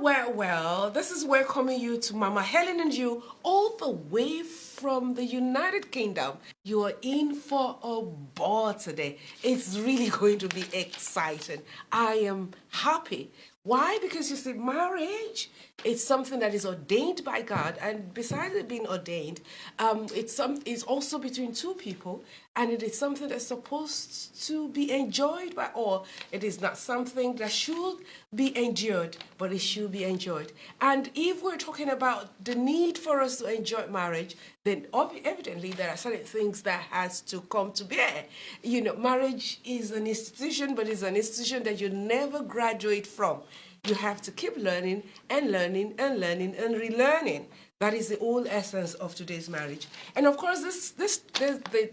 Well, this is welcoming you to Mama Helen and you all the way from the United Kingdom. You are in for a ball today. It's really going to be exciting. I am happy. Why? Because you see, marriage, it's something that is ordained by God, and besides it being ordained, it's also between two people, and it is something that's supposed to be enjoyed by all. It is not something that should be endured, but it should be enjoyed. And if we're talking about the need for us to enjoy marriage, then evidently there are certain things that has to come to bear. You know, marriage is an institution, but it's an institution that you never graduate from. You have to keep learning and learning and learning and relearning. That is the whole essence of today's marriage. And of course,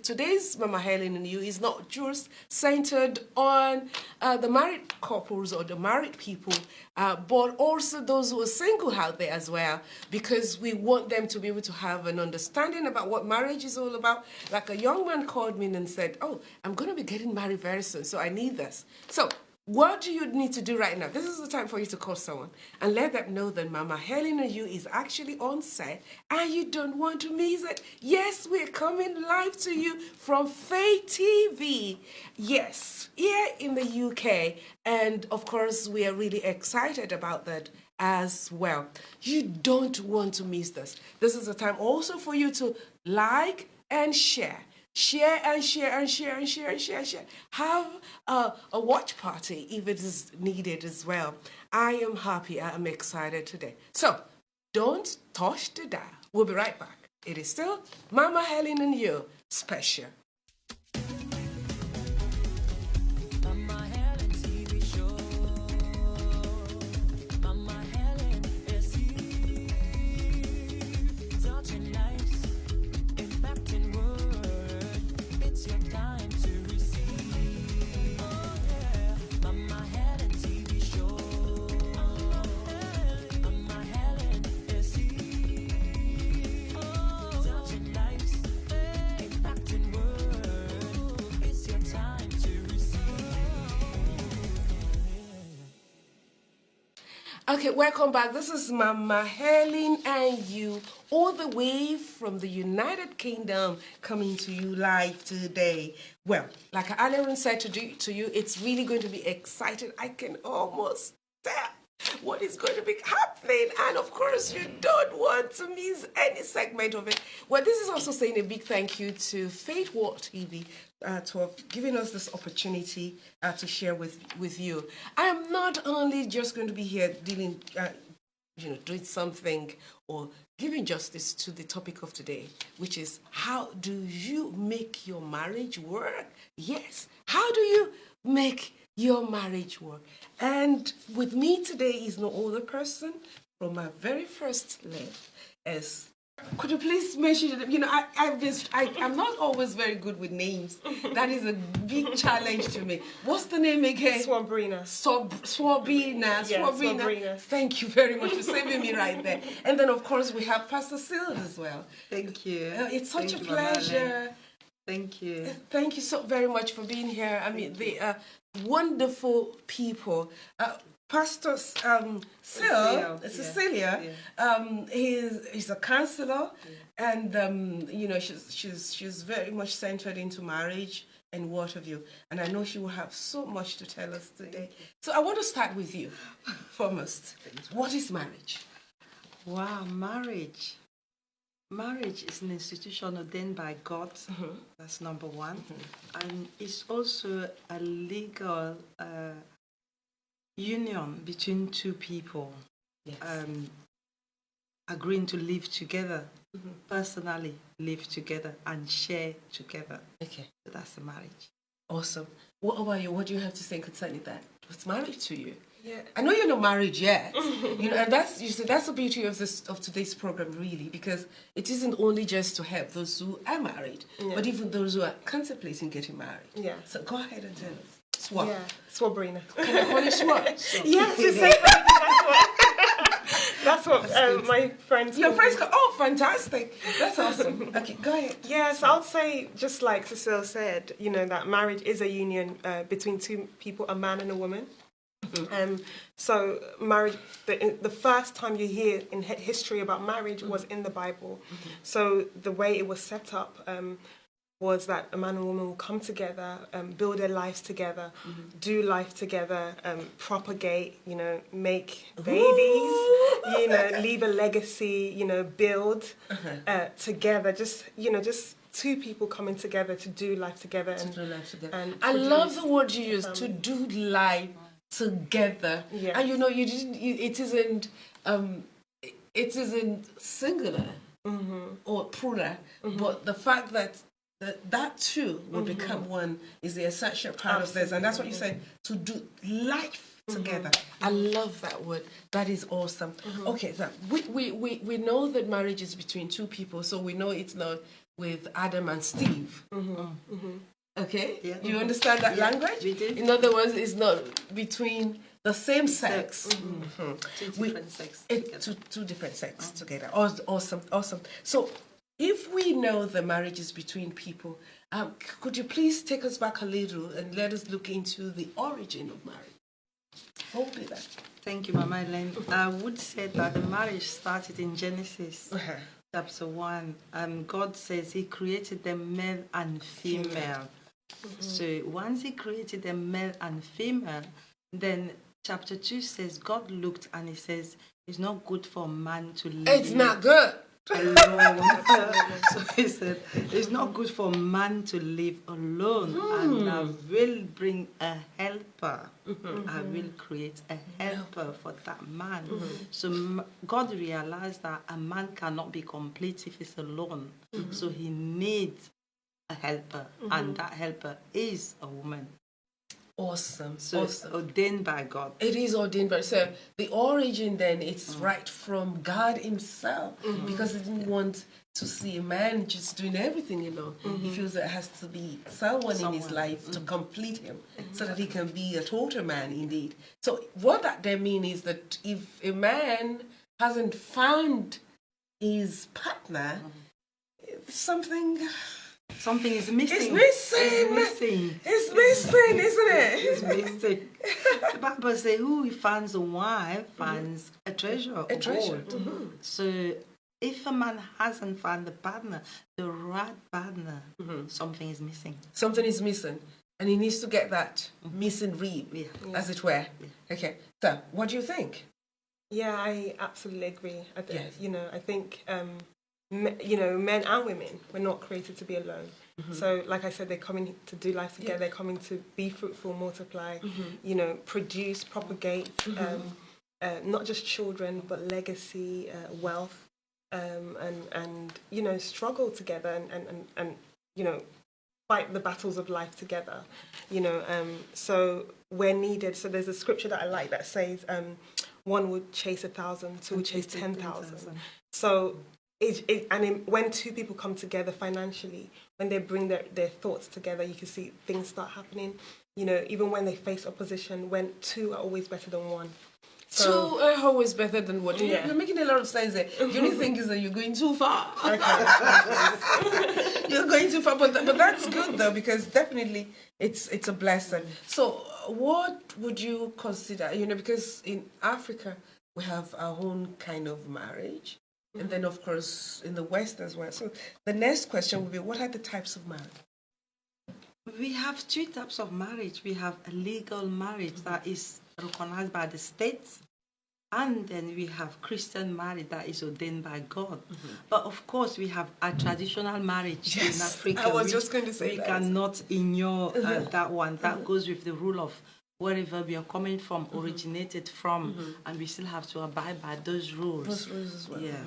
today's Mama Helen and you is not just centered on the married couples or the married people, but also those who are single out there as well, because we want them to be able to have an understanding about what marriage is all about. Like a young man called me and said, "Oh, I'm going to be getting married very soon, so I need this." So what do you need to do right now? This is the time for you to call someone and let them know that Mama Helen and you is actually on set and you don't want to miss it. Yes, we're coming live to you from Faith TV. Yes, here in the UK. And of course, we are really excited about that as well. You don't want to miss this. This is the time also for you to like and share. Share and share and share and share and share and share. Have a watch party if it is needed as well. I am happy. I am excited today. So don't touch the dial. We'll be right back. It is still Mama Helen and you special. Okay, welcome back. This is Mama Helen and you, all the way from the United Kingdom, coming to you live today. Well, like Helen said to you, it's really going to be exciting. I can almost tell what is going to be happening, and of course you don't want to miss any segment of it. Well, this is also saying a big thank you to Faith TV to have given us this opportunity to share with you. I am not only just going to be here dealing, doing something or giving justice to the topic of today, which is how do you make your marriage work? Yes, how do you make your marriage work? And with me today is no other person from my very first left as. Could you please mention, I'm not always very good with names. That is a big challenge to me. What's the name again? Swabrina. Swabina. Yeah, Swabrina. Thank you very much for saving me right there. And then, of course, we have Pastor Sil as well. Thank you. It's such a pleasure. Thank you. Thank you so very much for being here. I mean, they are wonderful people. Pastor Cecilia, he's a counselor, and she's very much centered into marriage and what have you. And I know she will have so much to tell us today. So I want to start with you foremost. What is marriage? Wow, marriage. Marriage is an institution ordained by God. Mm-hmm. That's number one. Mm-hmm. And it's also a legal union between two people, yes. Agreeing to live together, mm-hmm. personally live together and share together. Okay. So that's a marriage. Awesome. What about you? What do you have to say concerning that? What's marriage to you? Yeah. I know you're not married yet, and that's the beauty of today's program, really, because it isn't only just to help those who are married, but even those who are contemplating getting married. Yeah. So go ahead and tell us. Swap. Yeah. Swabrina. Can I call you Swap? Yes, that's what my friends. Your friends call. Oh, fantastic! That's awesome. Okay, go ahead. Yes, I'll say just like Cecile said, that marriage is a union between two people, a man and a woman. So marriage, the first time you hear in history about marriage was in the Bible. So the way it was set up was that a man and woman will come together, build their lives together, do life together, propagate, make babies, leave a legacy, build together. Just two people coming together to do life together. And I love the word you use, to do life together. Yes. And it isn't singular or plural, but the fact that two will become one is the essential part of this. And that's what you said, to do life together. I love that word. That is awesome. Okay, so we know that marriage is between two people, so we know it's not with Adam and Steve. Okay? Yeah. You understand that language? We do. In other words, it's not between the same sex. Two different sex together. Awesome. So if we know the marriage is between people, could you please take us back a little and let us look into the origin of marriage? What would be that? Thank you, Mama Helen. I would say that the marriage started in Genesis chapter 1. God says He created them male and female. So once He created them male and female, then chapter 2 says God looked and He says it's not good for a man to live. It's not good. Alone. So He said it's not good for a man to live alone, and I will bring a helper. I will create a helper for that man. So God realized that a man cannot be complete if he's alone. So he needs a helper, and that helper is a woman. Awesome. So it's ordained by God. It is ordained by, so the origin then, it's right from God Himself, because He didn't want to see a man just doing everything, He feels there has to be someone in his life to complete him, so that he can be a total man indeed. So what that then means is that if a man hasn't found his partner, something is missing. It's missing, isn't it? It's missing. The Bible says, who finds a wife finds a treasure. Gold. So if a man hasn't found the partner, the right partner, something is missing. Something is missing. And he needs to get that missing rib, as it were. Yeah. Okay. So, what do you think? Yeah, I absolutely agree. I think men and women were not created to be alone. So, like I said, they're coming to do life together. They're coming to be fruitful, multiply, produce, propagate, not just children, but legacy, wealth, and struggle together and fight the battles of life together. So we're needed. So there's a scripture that I like that says, one would chase 1,000, two would chase 10,000. So when two people come together financially, when they bring their thoughts together, you can see things start happening. Even when they face opposition, when two are always better than one. So, two are always better than one. Yeah. You're making a lot of sense there. The only thing is that you're going too far. You're going too far, but that's good though, because definitely it's a blessing. So what would you consider, because in Africa we have our own kind of marriage, and then of course in the West as well. So the next question would be, what are the types of marriage? We have two types of marriage. We have a legal marriage that is recognized by the states, and then we have Christian marriage that is ordained by God. But of course, we have a traditional marriage in Africa. I was just going to say we that. cannot ignore that one. That goes with the rule of wherever we are coming from, originated from, and we still have to abide by those rules. Those rules as well. Yeah.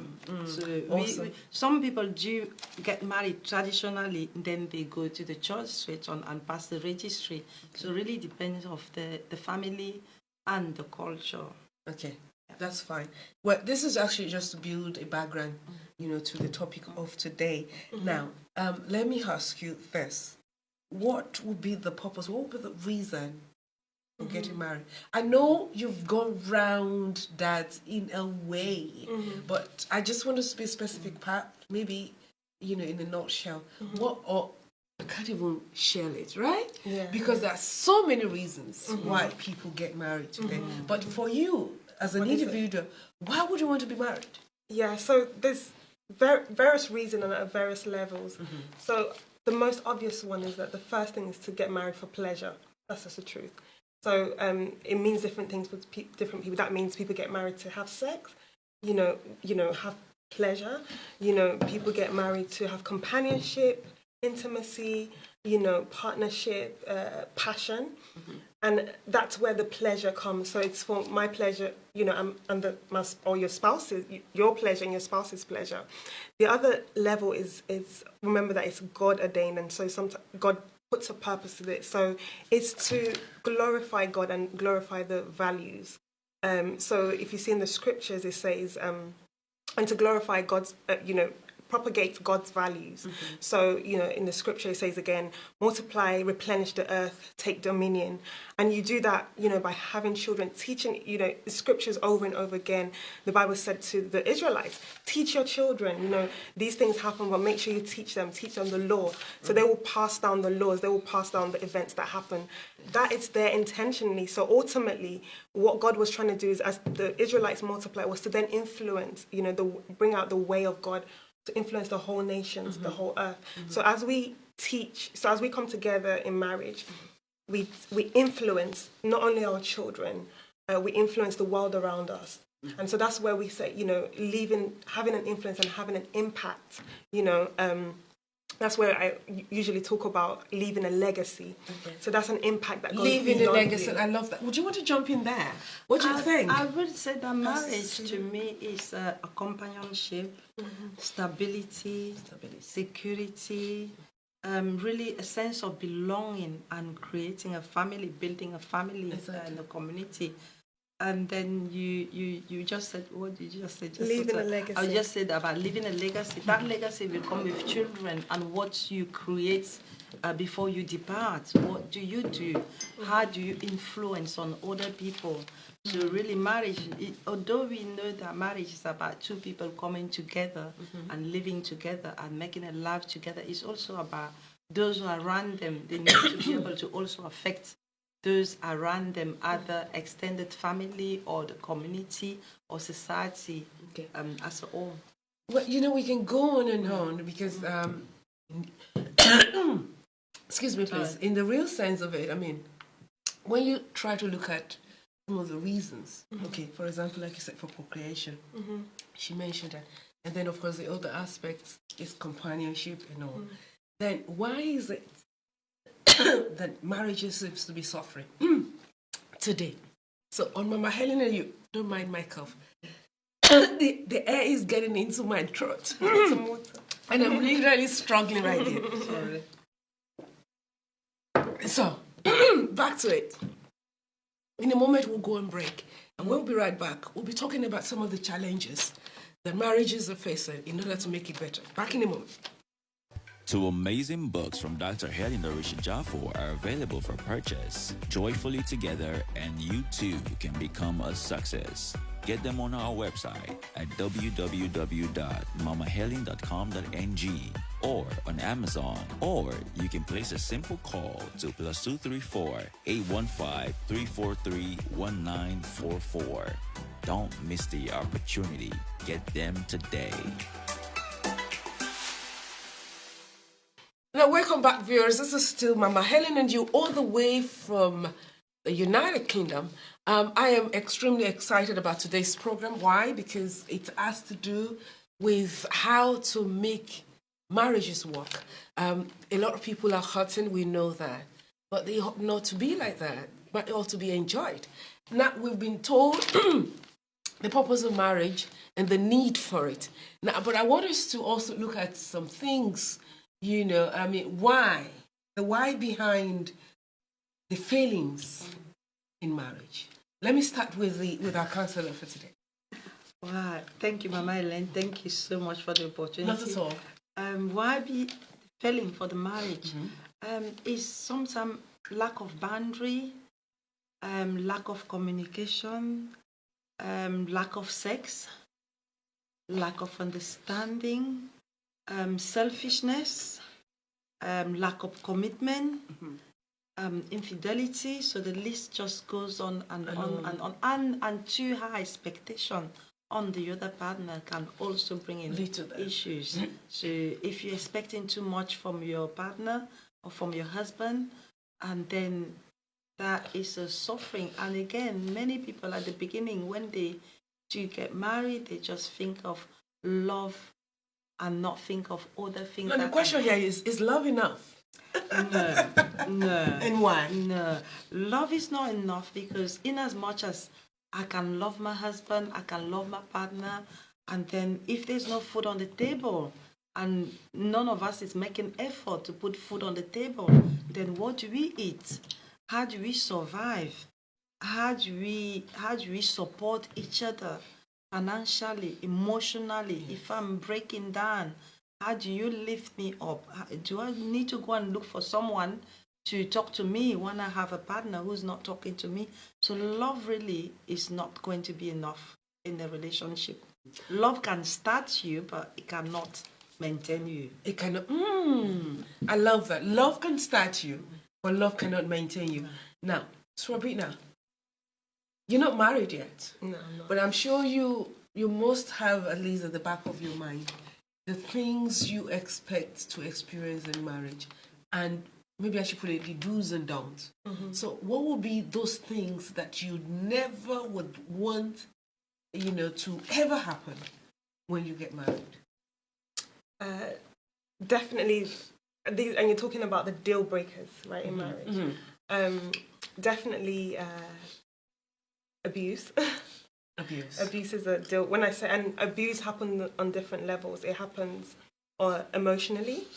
So Awesome. some people do get married traditionally, then they go to the church straight on and pass the registry. So really depends of the family and the culture. Okay, that's fine. Well, this is actually just to build a background, to the topic of today. Now, let me ask you this. What would be the purpose? What would be the reason for getting married? I know you've gone round that in a way, but I just want to be specific part, maybe, in a nutshell. What, or I can't even share it, right? Yeah. Because there are so many reasons why people get married today. But for you, as an individual, why would you want to be married? Yeah, so there's various reasons and at various levels. So the most obvious one is that the first thing is to get married for pleasure. That's just the truth. So it means different things for different people. That means people get married to have sex, have pleasure. People get married to have companionship, intimacy, partnership, passion. And that's where the pleasure comes. So it's for my pleasure, or your pleasure and your spouse's pleasure. The other level is remember that it's God ordained, and so sometimes God puts a purpose to it. So it's to glorify God and glorify the values. So if you see in the scriptures, it says, and to glorify God's, propagate God's values. So, in the scripture it says again, multiply, replenish the earth, take dominion. And you do that, by having children, teaching, the scriptures over and over again. The Bible said to the Israelites, teach your children, these things happen, but make sure you teach them the law. So they will pass down the laws, they will pass down the events that happen. That is there intentionally. So ultimately, what God was trying to do is, as the Israelites multiply, was to then influence, bring out the way of God, to influence the whole nations, the whole earth. So as we come together in marriage, we influence not only our children, we influence the world around us. And so that's where we say, having an influence and having an impact, that's where I usually talk about leaving a legacy. So that's an impact that goes Leaving a legacy. you. I love that. Would you want to jump in there? What do you think? I would say that marriage to me is a companionship, stability, security, really a sense of belonging and creating a family, building a family and a community. And then you just said, what did you just say? Leaving a legacy. I just said about leaving a legacy. That legacy will come with children and what you create before you depart. What do you do? How do you influence on other people? So really marriage, although we know that marriage is about two people coming together and living together and making a life together, it's also about those who are around them. They need to be able to also affect those around them, either extended family or the community or society as a whole. Well, we can go on and on because, excuse me, please. In the real sense of it, when you try to look at some of the reasons, for example, like you said, for procreation, she mentioned that, and then of course the other aspects is companionship and all. Then why is it that marriages seems to be suffering today? So on Mama Helen and you, don't mind my cough. the air is getting into my throat. And I'm literally struggling right here. Sorry. So, back to it. In a moment, we'll go and break. And we'll be right back. We'll be talking about some of the challenges that marriages are facing in order to make it better. Back in a moment. Two amazing books from Dr. Helen Jafo are available for purchase. Joyfully Together and You Too Can Become a Success. Get them on our website at www.mamahelen.com.ng or on Amazon, or you can place a simple call to +234 815 343 1944. Don't miss the opportunity. Get them today. Now, welcome back, viewers. This is still Mama Helen and you, all the way from the United Kingdom. I am extremely excited about today's program. Why? Because it has to do with how to make marriages work. A lot of people are hurting, we know that. But they ought not to be like that, but they ought to be enjoyed. Now, we've been told the purpose of marriage and the need for it. Now, but I want us to also look at some things, why? The why behind the failings in marriage. Let me start with our counselor for today. Wow, thank you, Mama Helen. Thank you so much for the opportunity. Not at all. Why be failing for the marriage? Is sometimes lack of boundary, lack of communication, lack of sex, lack of understanding, selfishness, lack of commitment, infidelity. So the list just goes on and on and on. And too high expectation on the other partner can also bring in issues. So if you're expecting too much from your partner or from your husband, and then that is a suffering. And again, many people at the beginning, when they do get married, they just think of love and not think of other things. No, the question here is love enough? No. And why? No. Love is not enough, because in as much as I can love my husband, I can love my partner, and then if there's no food on the table and none of us is making effort to put food on the table, then what do we eat? How do we survive? How do we support each other financially, emotionally? If I'm breaking down, how do you lift me up? Do I need to go and look for someone to talk to me when I have a partner who's not talking to me? So love really is not going to be enough in a relationship. Love can start you, but it cannot maintain you. It cannot. I love that. Love can start you, but love cannot maintain you. Now, Swabina, you're not married yet. No, I'm not. But I'm sure you must have, at least at the back of your mind, the things you expect to experience in marriage. And maybe I should put it, the do's and don'ts. So what would be those things that you never would want, to ever happen when you get married? Definitely, these, and you're talking about the deal breakers, right, in marriage. Definitely abuse. Abuse is a deal. When I say, and abuse happens on different levels. It happens emotionally,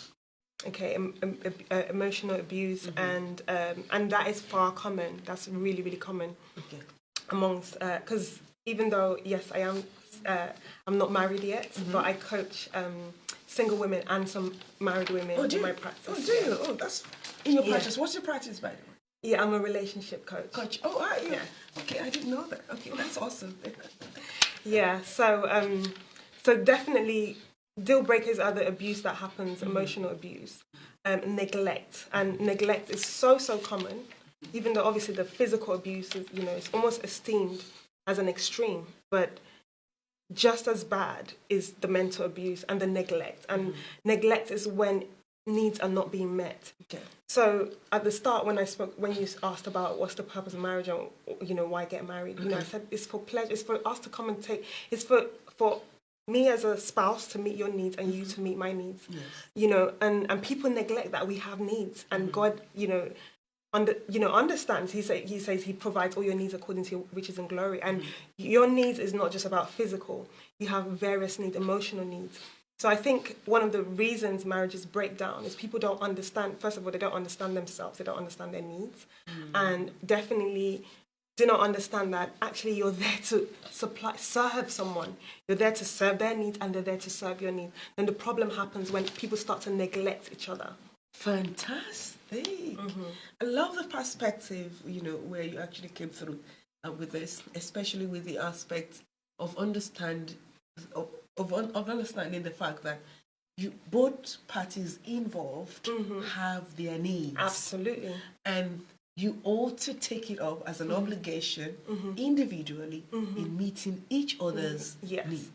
okay, emotional abuse, and that is far common. That's really, really common amongst, because even though, yes, I'm not married yet, but I coach single women and some married women in my practice. Oh, do you? Oh, that's in your practice. What's your practice, by the way? Yeah, I'm a relationship coach. Oh, are you? Yeah. Okay, I didn't know that. Okay, that's awesome. Yeah, so definitely deal breakers are the abuse that happens, emotional abuse, neglect. And neglect is so common, even though obviously the physical abuse is, it's almost esteemed as an extreme, but just as bad is the mental abuse and the neglect. And neglect is when needs are not being met. Okay. So at the start, when you asked about what's the purpose of marriage and why get married, I said it's for pleasure. It's for us to come and take. It's for me as a spouse to meet your needs and you to meet my needs. Yes. And people neglect that we have needs, and God, understands. He says He provides all your needs according to your riches and glory, and your needs is not just about physical. You have various needs, emotional needs. So I think one of the reasons marriages break down is people don't understand. First of all, they don't understand themselves. They don't understand their needs, and definitely do not understand that actually you're there to serve someone. You're there to serve their needs, and they're there to serve your needs. Then the problem happens when people start to neglect each other. Fantastic. I love the perspective, where you actually came through with this, especially with the aspect of understanding the fact that both parties involved have their needs. Absolutely. And you ought to take it up as an obligation individually in meeting each other's needs.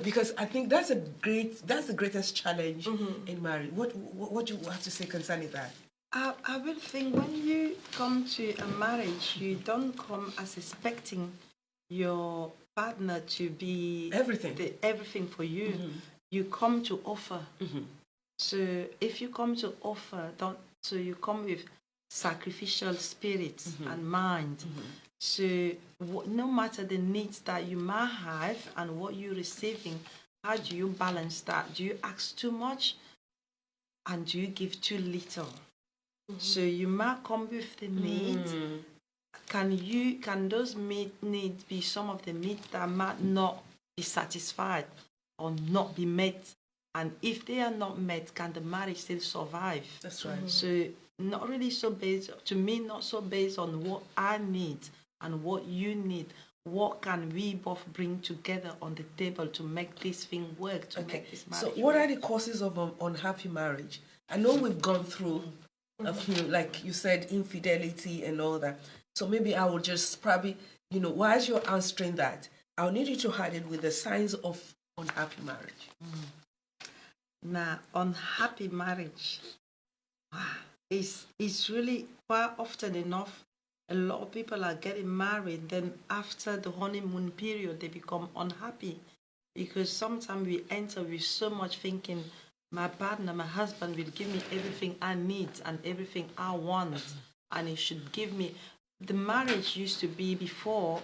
Because I think that's the greatest challenge in marriage. What do you have to say concerning that? I will think when you come to a marriage, you don't come as expecting your partner to be everything for you. You come to offer. So if you come to offer, you come with sacrificial spirit and mind. So no matter the needs that you might have and what you're receiving, how do you balance that? Do you ask too much and do you give too little? So you might come with the needs. Can those needs be some of the needs that might not be satisfied or not be met? And if they are not met, can the marriage still survive? That's right. So not really so based, to me, not so based on what I need and what you need. What can we both bring together on the table to make this thing work, make this marriage So what are the causes of unhappy marriage? I know we've gone through a few, like you said, infidelity and all that. So maybe I will just probably, while you're answering that, I'll need you to add it with the signs of unhappy marriage. Now, unhappy marriage is really quite often enough. A lot of people are getting married, then after the honeymoon period, they become unhappy because sometimes we enter with so much thinking, my partner, my husband will give me everything I need and everything I want, and he should give me. The marriage used to be before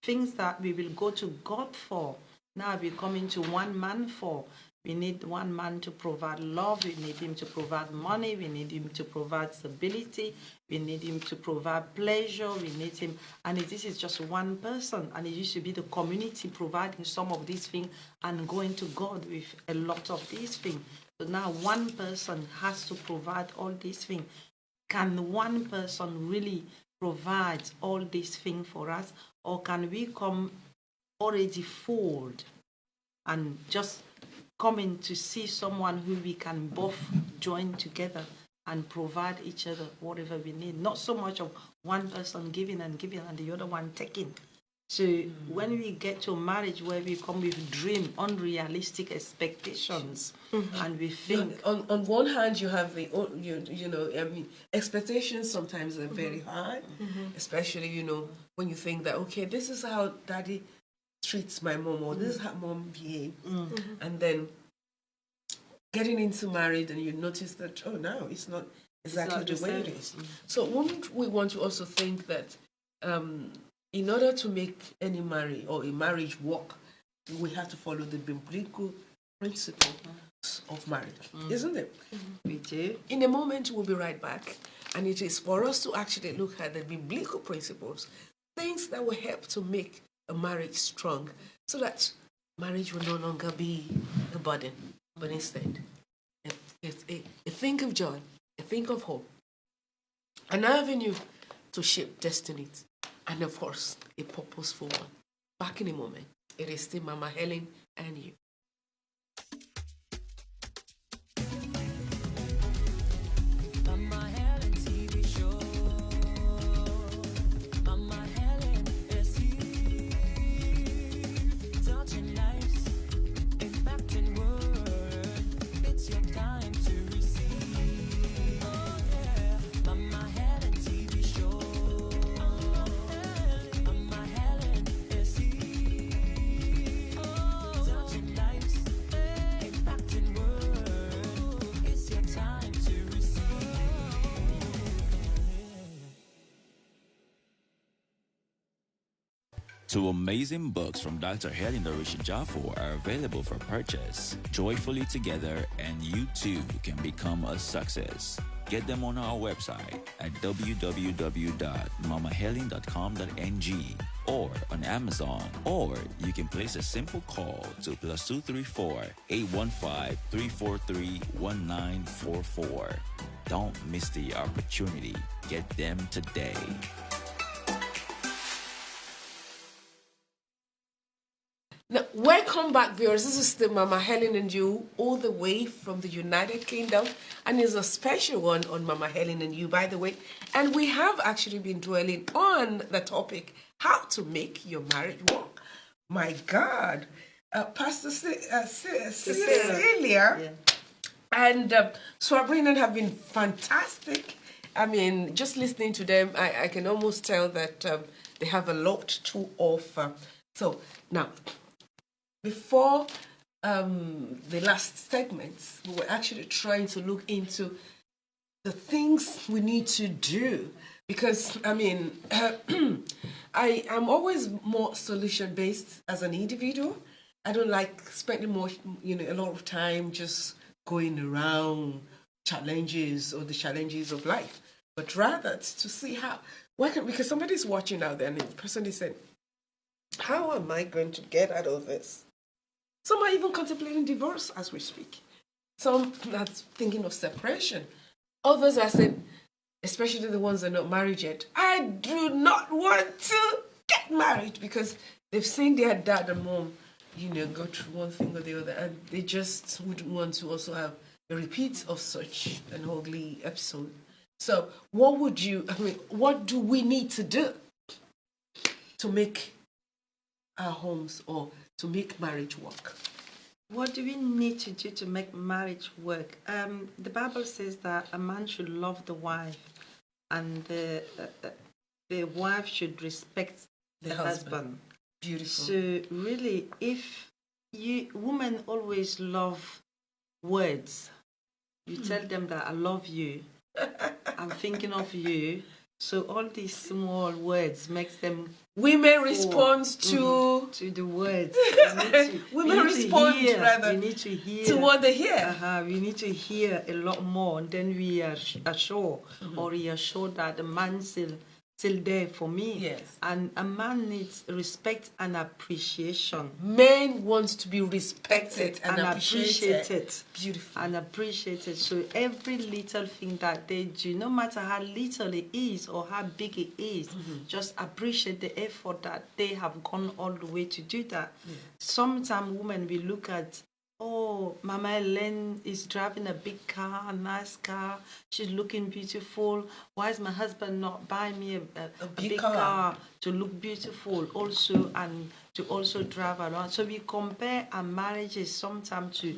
things that we will go to God for. Now we're coming to one man for. We need one man to provide love. We need him to provide money. We need him to provide stability. We need him to provide pleasure. We need him. And this is just one person. And it used to be the community providing some of these things and going to God with a lot of these things. So now one person has to provide all these things. Can one person really provide all these things for us? Or can we come already full and just coming to see someone who we can both join together and provide each other whatever we need? Not so much of one person giving and the other one taking. So when we get to a marriage where we come with dream, unrealistic expectations, and we think... On one hand, you have the, expectations sometimes are very high, especially, when you think that, okay, this is how daddy treats my mom, or this is how mom behaves. And then getting into marriage, and you notice that, oh, no, it's not exactly the way it is. So wouldn't we want to also think that in order to make any marriage or a marriage work, we have to follow the biblical principle of marriage, isn't it? We do. In a moment, we'll be right back. And it is for us to actually look at the biblical principles, things that will help to make a marriage strong, so that marriage will no longer be a burden, but instead a thing of joy, a thing of hope, an avenue to shape destinies, and of course, a purposeful one. Back in a moment. It is still Mama Helen and you. Two amazing books from Dr. Helen Jafo are available for purchase. Joyfully Together and You Too Can Become a Success. Get them on our website at www.mamahelen.com.ng or on Amazon, or you can place a simple call to +234 815 343 1944. Don't miss the opportunity. Get them today. Now, welcome back, viewers. This is still Mama Helen and you, all the way from the United Kingdom, and it's a special one on Mama Helen and you, by the way. And we have actually been dwelling on the topic, how to make your marriage work. My God, Pastor Cecilia and Swabrinan have been fantastic. I mean, just listening to them, I can almost tell that they have a lot to offer. So now, before the last segments, we were actually trying to look into the things we need to do, because I mean, I am always more solution-based as an individual. I don't like spending a lot of time just going around challenges or the challenges of life, but rather to see because somebody's watching out there and the person is saying, how am I going to get out of this? Some are even contemplating divorce as we speak. Some are thinking of separation. Others are saying, especially the ones that are not married yet, I do not want to get married, because they've seen their dad and mom, go through one thing or the other, and they just wouldn't want to also have a repeat of such an ugly episode. So what do we need to do to make our homes or to make marriage work? What do we need to do to make marriage work? The Bible says that a man should love the wife, and the wife should respect the husband. Beautiful. So really, if women always love words, you tell them that I love you, I'm thinking of you. So all these small words makes them. Women respond to the words. Women respond rather. We need to hear to what they hear. We need to hear a lot more, and then we are sure or reassured that the man still there for me. Yes. And a man needs respect and appreciation. Men want to be respected and appreciated. Beautiful. And appreciated. So every little thing that they do, no matter how little it is or how big it is, just appreciate the effort that they have gone all the way to do that. Sometimes women will look at, oh, Mama Helen is driving a big car, a nice car. She's looking beautiful. Why is my husband not buying me a big car to look beautiful also and to also drive around? So we compare our marriages sometimes to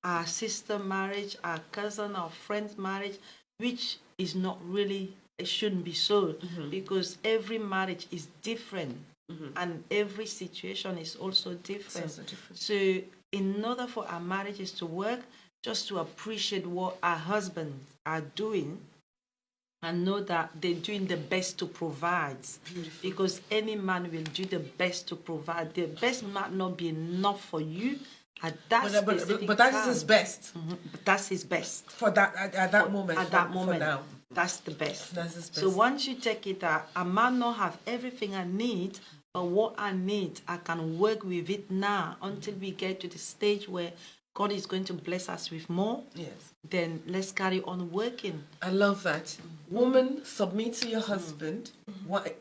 our sister marriage, our cousin, our friend's marriage, which is not really, it shouldn't be so, because every marriage is different and every situation is also different. So in order for our marriages to work, just to appreciate what our husbands are doing and know that they're doing the best to provide. Beautiful. Because any man will do the best to provide. The best might not be enough for you at that specific but that time. is his best. But that's his best. For that, at that moment. At that moment. For now. That's the best. That's his best. So once you take it out, I might not have everything I need, but what I need, I can work with it now until we get to the stage where God is going to bless us with more. Yes. Then let's carry on working. I love that. Woman, submit to your husband. What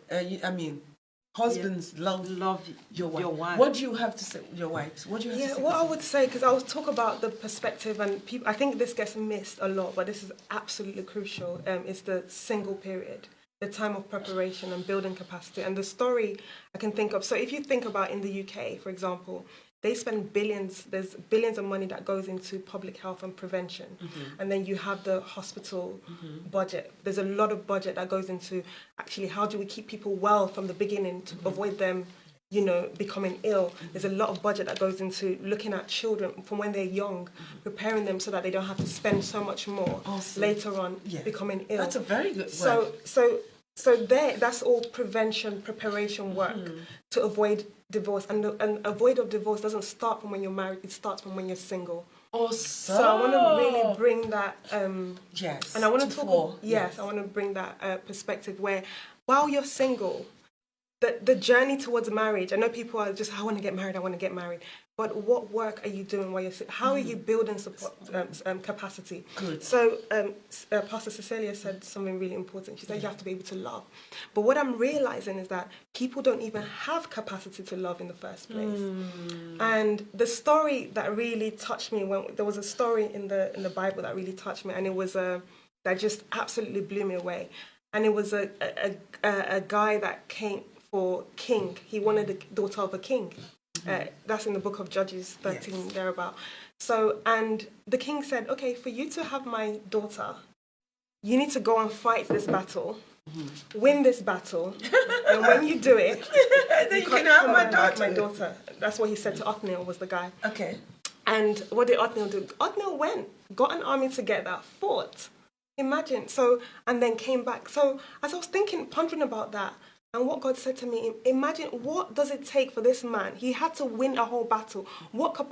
husbands love your wife. What do you have to say, your wives? What do you have to say? What I would say, because I will talk about the perspective, and people, I think this gets missed a lot, but this is absolutely crucial. Is the single period, the time of preparation and building capacity. And the story I can think of, so if you think about in the UK, for example, they spend billions, there's billions of money that goes into public health and prevention. And then you have the hospital budget. There's a lot of budget that goes into actually how do we keep people well from the beginning to avoid them, becoming ill. There's a lot of budget that goes into looking at children from when they're young, preparing them so that they don't have to spend so much more later on becoming ill. That's a very good word. So that's all preparation work to avoid divorce. And avoid of divorce doesn't start from when you're married, it starts from when you're single. Awesome. So I want to really bring that, yes, and I want to talk, I want to bring that perspective where while you're single, the journey towards marriage, I know people are just, I want to get married. But what work are you doing while you're single? How are you building support capacity? Good. So Pastor Cecilia said something really important. She said you have to be able to love. But what I'm realizing is that people don't even have capacity to love in the first place. And the story that really touched me, there was a story in the Bible that really touched me, and it was that just absolutely blew me away. And it was a guy that came for king. He wanted the daughter of a king. That's in the book of Judges 13, thereabout. So, and the king said, okay, for you to have my daughter, you need to go and fight this battle, win this battle, and when you do it, then you can have my daughter. That's what he said to Othniel, was the guy. Okay. And what did Othniel do? Othniel went, got an army together, fought. Imagine. So, and then came back. So, as I was pondering about that, and what God said to me, imagine what does it take for this man? He had to win a whole battle.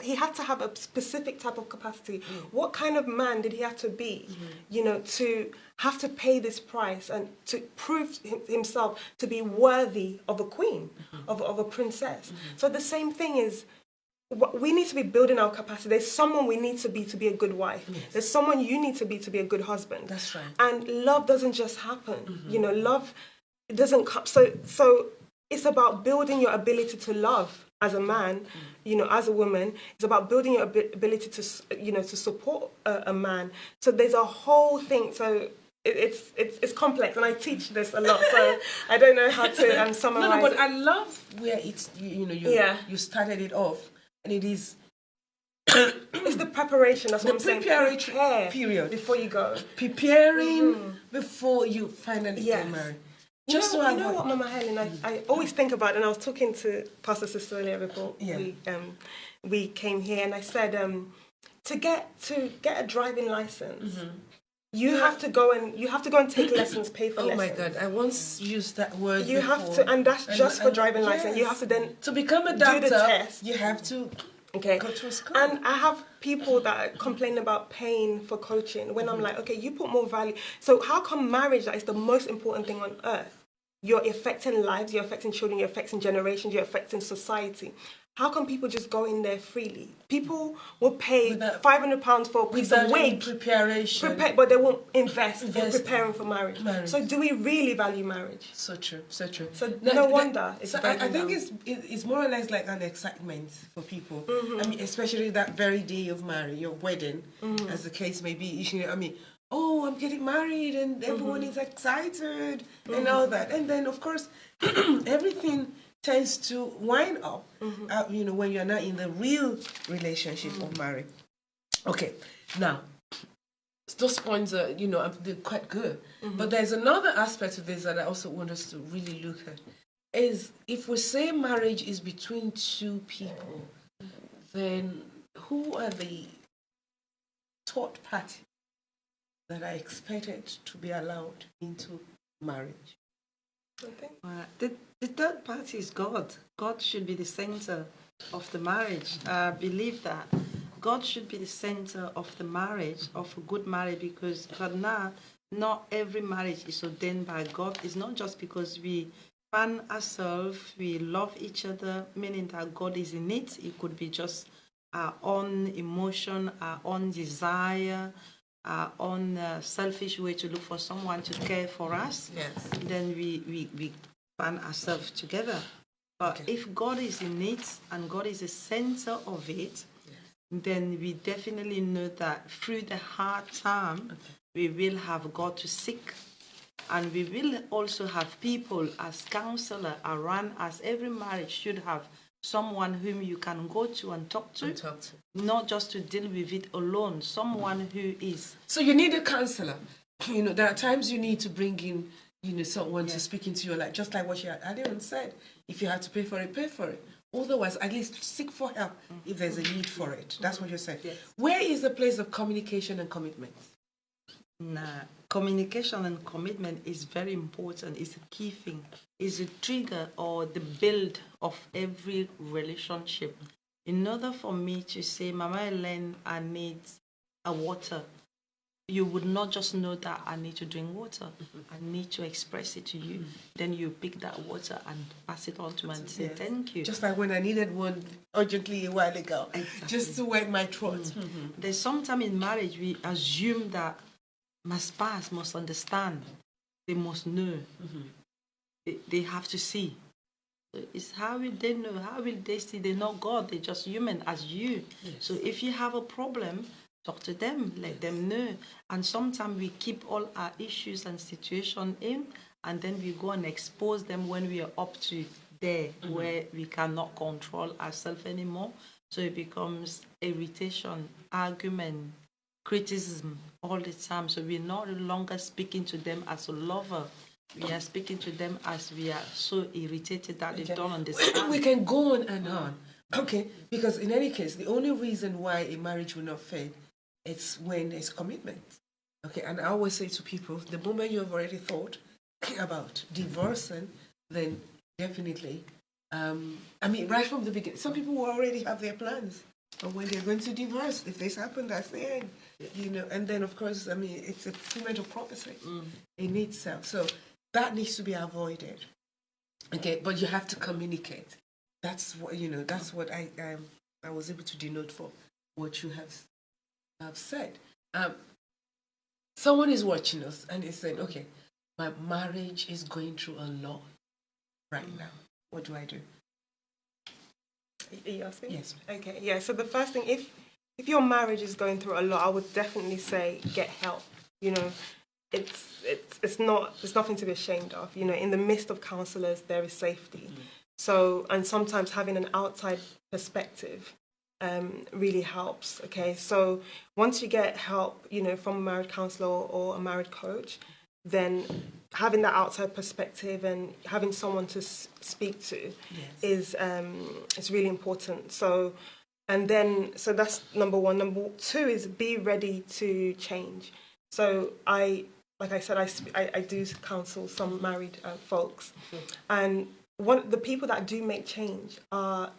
He had to have a specific type of capacity. What kind of man did he have to be, to have to pay this price and to prove himself to be worthy of a queen, of a princess? So the same thing is, we need to be building our capacity. There's someone we need to be a good wife. Yes. There's someone you need to be a good husband. That's right. And love doesn't just happen. Love, it doesn't come. So it's about building your ability to love as a man, as a woman. It's about building your ability to, to support a man. So there's a whole thing. So it's complex, and I teach this a lot. So I don't know how to summarize. No, but I love where it's you started it off, and it is. It's the preparation. That's what I'm saying. Prepare period before you go. Preparing before you finally get married. Just you know what, Mama Helen, I always think about, and I was talking to Pastor Sister earlier before we came here, and I said to get a driving license, you have to go and take lessons, pay for lessons. Oh my God, I once used that word. You have to, and that's just for driving license. You have to then to become a doctor. Do the test. You have to. Okay. Go to school. And I have people that complain about paying for coaching when I'm like, okay, you put more value. So how come marriage, that is the most important thing on earth? You're affecting lives, you're affecting children, you're affecting generations, you're affecting society. How come people just go in there freely? People will pay £500 for a piece of wig. Preparation. But they won't invest in preparing for marriage. So do we really value marriage? So true, so true. So no wonder. I think it's more or less like an excitement for people. I mean, especially that very day of marriage, your wedding, as the case may be. I mean, oh, I'm getting married, and everyone is excited and all that. And then, of course, everything tends to wind up, when you're not in the real relationship of marriage. Okay, now, those points are, they're quite good. But there's another aspect of this that I also want us to really look at, is if we say marriage is between two people, then who are the third party that are expected to be allowed into marriage? The third party is God. God should be the center of the marriage. I believe that God should be the center of the marriage, of a good marriage, because not every marriage is ordained by God. It's not just because we find ourselves, we love each other, meaning that God is in it. It could be just our own emotion, our own desire, our own selfish way to look for someone to care for us. Yes. Then we find ourselves together. But if God is in it and God is the center of it, then we definitely know that through the hard time, we will have God to seek. And we will also have people as counselor around us. Every marriage should have someone whom you can go to and talk to. Not just to deal with it alone. Someone who is... So you need a counselor. There are times you need to bring in, someone to speak into your life. Just like what Helen said. If you have to pay for it, pay for it. Otherwise, at least seek for help if there's a need for it. That's what you're saying. Yes. Where is the place of communication and commitment? Communication and commitment is very important. It's a key thing. It's a trigger or the build of every relationship. In order for me to say, Mama Helen, I need a water, you would not just know that I need to drink water. I need to express it to you. Then you pick that water and pass it on to me and say, thank you. Just like when I needed one urgently a while ago, just to wet my throat. There's sometimes in marriage we assume that my spouse must understand. They must know. They have to see. It's how will they know? How will they see? They're not God. They're just human as you. Yes. So if you have a problem, talk to them. Let them know. And sometimes we keep all our issues and situations in, and then we go and expose them when we are up to there, where we cannot control ourselves anymore. So it becomes irritation, argument, criticism all the time. So we're no longer speaking to them as a lover. We are speaking to them as we are so irritated that they don't understand. We can go on and on. Okay, because in any case, the only reason why a marriage will not fade is when there's commitment. Okay, and I always say to people, the moment you've already thought about divorcing, then definitely, right from the beginning, some people will already have their plans of when they're going to divorce. If this happens, that's the end. And then, of course, it's a fulfillment of prophecy in itself. So that needs to be avoided. Okay, but you have to communicate. That's what That's what I was able to denote for what you have said. Someone is watching us and is saying, "Okay, my marriage is going through a lot right now. what do I do? Are you asking? Yes. Okay, yeah. So the first thing, if your marriage is going through a lot, I would definitely say get help. You know, it's not, there's nothing to be ashamed of. You know, in the midst of counselors, there is safety. So, and sometimes having an outside perspective really helps. Okay, so once you get help, you know, from a marriage counselor or a marriage coach, then having that outside perspective and having someone to speak to is really important. So, and then so that's number one. Number two is be ready to change. So like I said, I do counsel some married folks, and the people that do make change are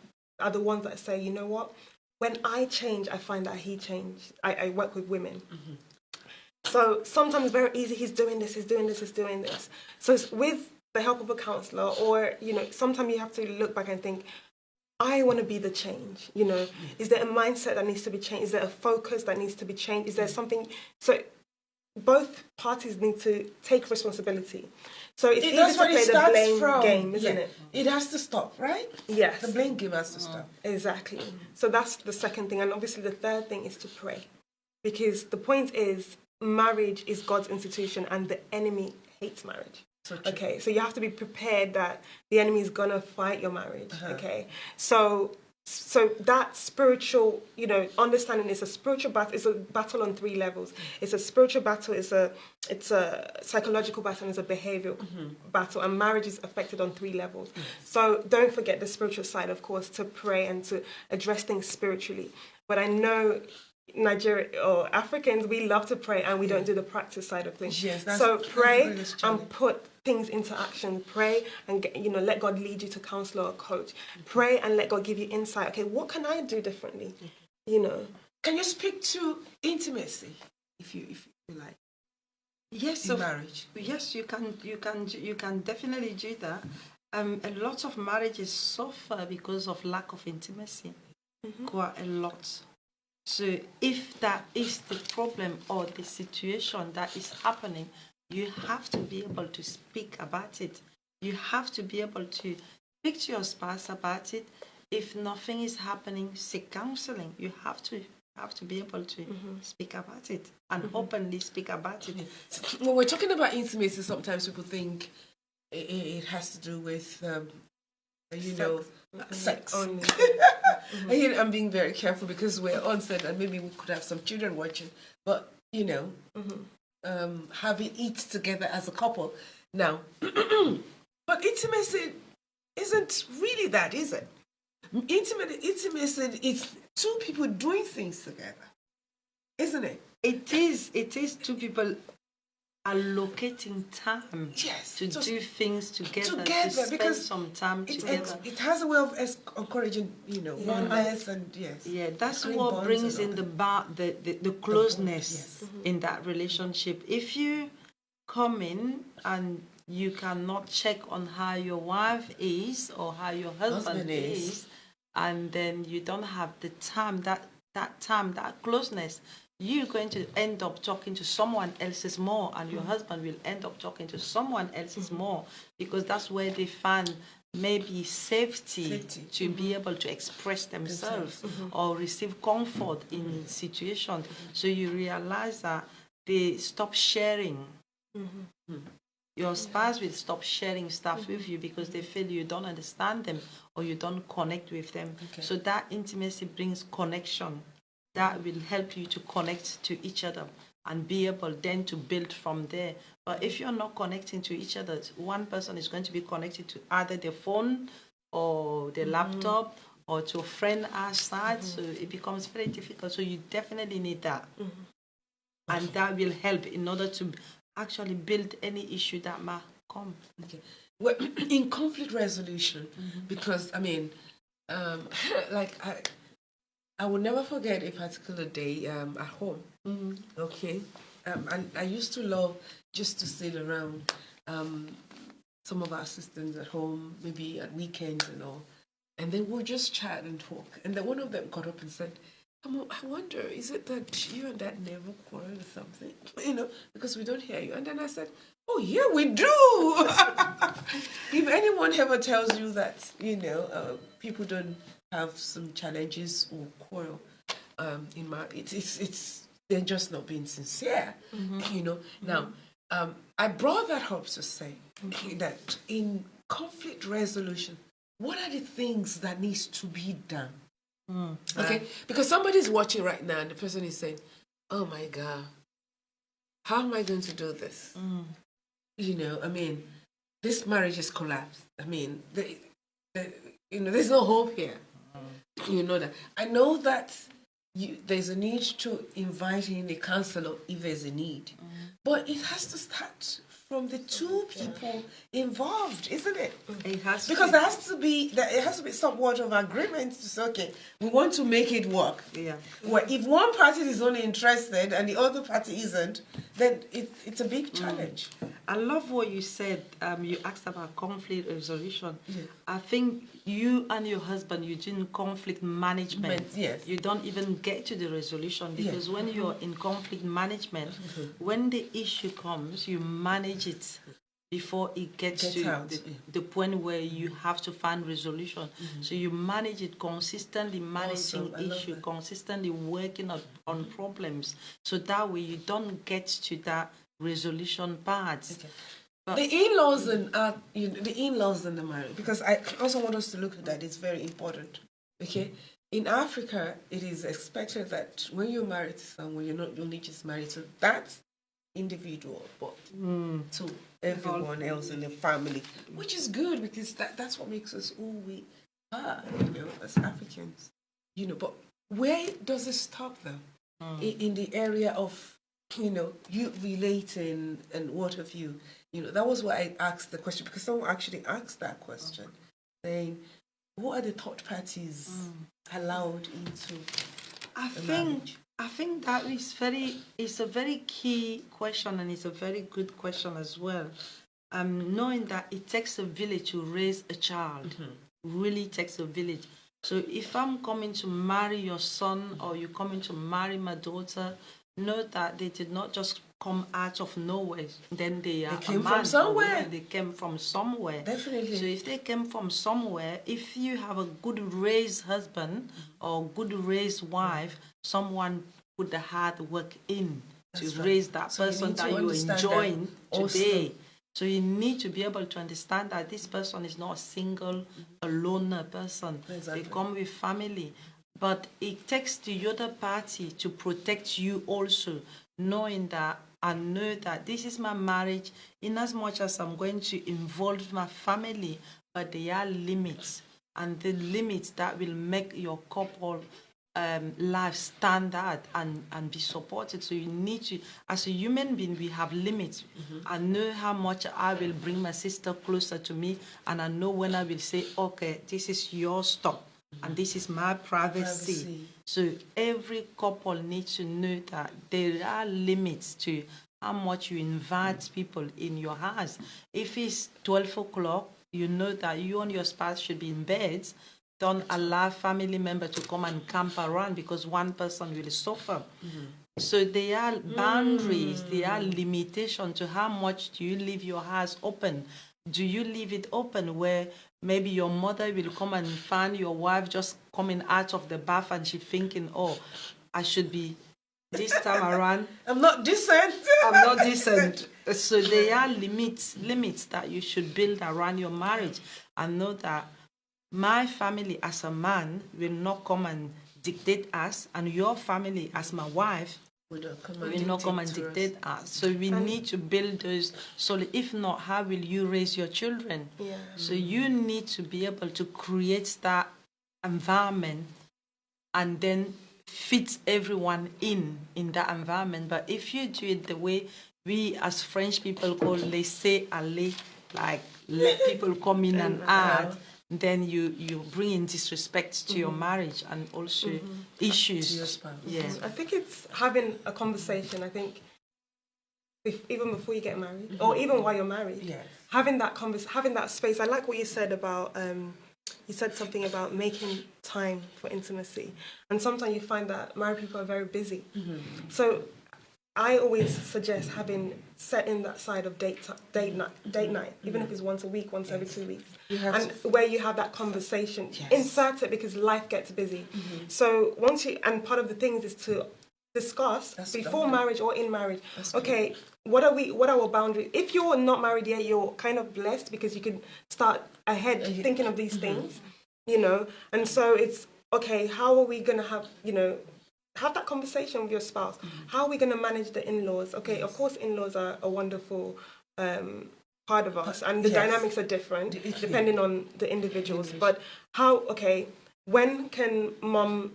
the ones that say, you know what, when I change, I find that he changed. I work with women. So sometimes it's very easy, he's doing this. So it's with the help of a counsellor, or, you know, sometimes you have to look back and think, I want to be the change, you know. Is there a mindset that needs to be changed? Is there a focus that needs to be changed? Is there something? So both parties need to take responsibility. So it's easy to play the blame game, isn't it? It has to stop, right? Yes. The blame game has to stop. Exactly. So that's the second thing. And obviously the third thing is to pray. Because the point is, marriage is God's institution and the enemy hates marriage. Okay, so you have to be prepared that the enemy is going to fight your marriage. Okay, so that spiritual, you know, understanding is a spiritual battle. It's a battle on 3 levels. It's a spiritual battle, it's a psychological battle, and it's a behavioral battle. And marriage is affected on 3 levels. So don't forget the spiritual side, of course, to pray and to address things spiritually. But I know Nigeria or Africans, we love to pray and we don't do the practice side of things. Yes, so pray and put things into action. Pray and let God lead you to counselor or coach. Pray and let God give you insight. Okay, what can I do differently? You know. Can you speak to intimacy, if you like? Yes, in marriage. Yes, you can definitely do that. A lot of marriages suffer because of lack of intimacy. Quite a lot. So if that is the problem or the situation that is happening, you have to be able to speak about it. You have to be able to speak to your spouse about it. If nothing is happening, seek counseling. You have to be able to speak about it and openly speak about it. When we're talking about intimacy, sometimes people think it has to do with, sex. Only. And I'm being very careful because we're on set and maybe we could have some children watching. But, having eat together as a couple. Now, but intimacy isn't really that, is it? Intimacy is 2 people doing things together, isn't it? It is 2 people allocating time to do things together to spend some time together. It has a way of encouraging, oneness and yes. Yeah, that's what brings in the closeness in that relationship. If you come in and you cannot check on how your wife is or how your husband is, and then you don't have the time, that closeness, you're going to end up talking to someone else's more, and your husband will end up talking to someone else's more, because that's where they find maybe safety to be able to express themselves or receive comfort in situations. So you realize that they stop sharing. Your spouse will stop sharing stuff with you because they feel you don't understand them or you don't connect with them. So that intimacy brings connection. That will help you to connect to each other and be able then to build from there. But if you're not connecting to each other, one person is going to be connected to either their phone or their laptop or to a friend outside. So it becomes very difficult. So you definitely need that. And that will help in order to actually build any issue that might come. Okay. Well, in conflict resolution, because, I will never forget a particular day at home. Okay. And I used to love just to sit around some of our sisters at home, maybe at weekends and all. And then we'll just chat and talk. And then one of them got up and said, I wonder, is it that you and Dad never quarrel or something? Because we don't hear you. And then I said, oh, yeah, we do. If anyone ever tells you that, people don't have some challenges or quarrel in marriage, it's they're just not being sincere. Now, I brought that up to say that in conflict resolution, what are the things that needs to be done? Okay, because somebody's watching right now and the person is saying, "Oh my God, how am I going to do this?" This marriage has collapsed. There's no hope here. You know that. I know that there's a need to invite in a counselor if there's a need, but it has to start from the two people involved, isn't it? It has because there has to be somewhat of agreement to say, okay, we want to make it work. Yeah. Well, if one party is only interested and the other party isn't, then it's a big challenge. I love what you said. You asked about conflict resolution. Yeah. I think you and your husband, you're doing conflict management. Yes. You don't even get to the resolution because when you're in conflict management, when the issue comes, you manage it before it gets to the point where you have to find resolution. So you manage it consistently, managing issue, consistently working on problems. So that way you don't get to that resolution part. Okay. The in-laws and the in-laws and the marriage, because I also want us to look at that. It's very important. Okay, in Africa, it is expected that when you're married to someone, you're not only just married to that individual, but to everyone else in the family, which is good because that's what makes us who we are, as Africans. But where does it stop though? In the area of you relating and what have you. That was why I asked the question, because someone actually asked that question, saying, what are the third parties allowed into marriage? I think that is a very key question, and it's a very good question as well. Knowing that it takes a village to raise a child, really takes a village. So if I'm coming to marry your son or you're coming to marry my daughter, know that they did not just come out of nowhere. Then they came from somewhere. They came from somewhere. Definitely. So if they came from somewhere, if you have a good raised husband or good raised wife, someone put the hard work in to raise that person that you're enjoying today. So you need to be able to understand that this person is not a single, a loner person. Exactly. They come with family. But it takes the other party to protect you also, knowing that I know that this is my marriage, in as much as I'm going to involve my family, but there are limits, and the limits that will make your couple life stand out and be supported. So you need to, as a human being, we have limits. I know how much I will bring my sister closer to me, and I know when I will say, okay, this is your stop. And this is my privacy. So every couple needs to know that there are limits to how much you invite people in your house. If it's 12 o'clock, you know that you and your spouse should be in bed. Don't allow family members to come and camp around because one person will suffer. So there are boundaries, there are limitations to how much do you leave your house open. Do you leave it open where maybe your mother will come and find your wife just coming out of the bath and she's thinking, oh, I should be this time around. I'm not decent. I'm not decent. So there are limits that you should build around your marriage. And know that my family as a man will not come and dictate us, and your family as my wife will not come and dictate us. So we need to build those solid. If not, how will you raise your children? Yeah. So you need to be able to create that environment and then fit everyone in that environment. But if you do it the way we as French people call laisser-aller, like let people come in and out, then you bring in disrespect to your marriage and also issues to your spouse. Yeah. I think it's having a conversation. I think even before you get married, or even while you're married, having that space. I like what you said about. You said something about making time for intimacy, and sometimes you find that married people are very busy. So I always suggest setting that side of date night, even if it's once a week, once every 2 weeks, and where you have that conversation. Insert it because life gets busy. So and part of the things is to discuss before marriage or in marriage. Okay, what are our boundaries? If you're not married yet, you're kind of blessed because you can start ahead thinking of these things, and so it's okay. How are we gonna have that conversation with your spouse? How are we going to manage the in-laws? Okay, of course, in-laws are a wonderful part of us, and the dynamics are different depending on the individuals. But when can mom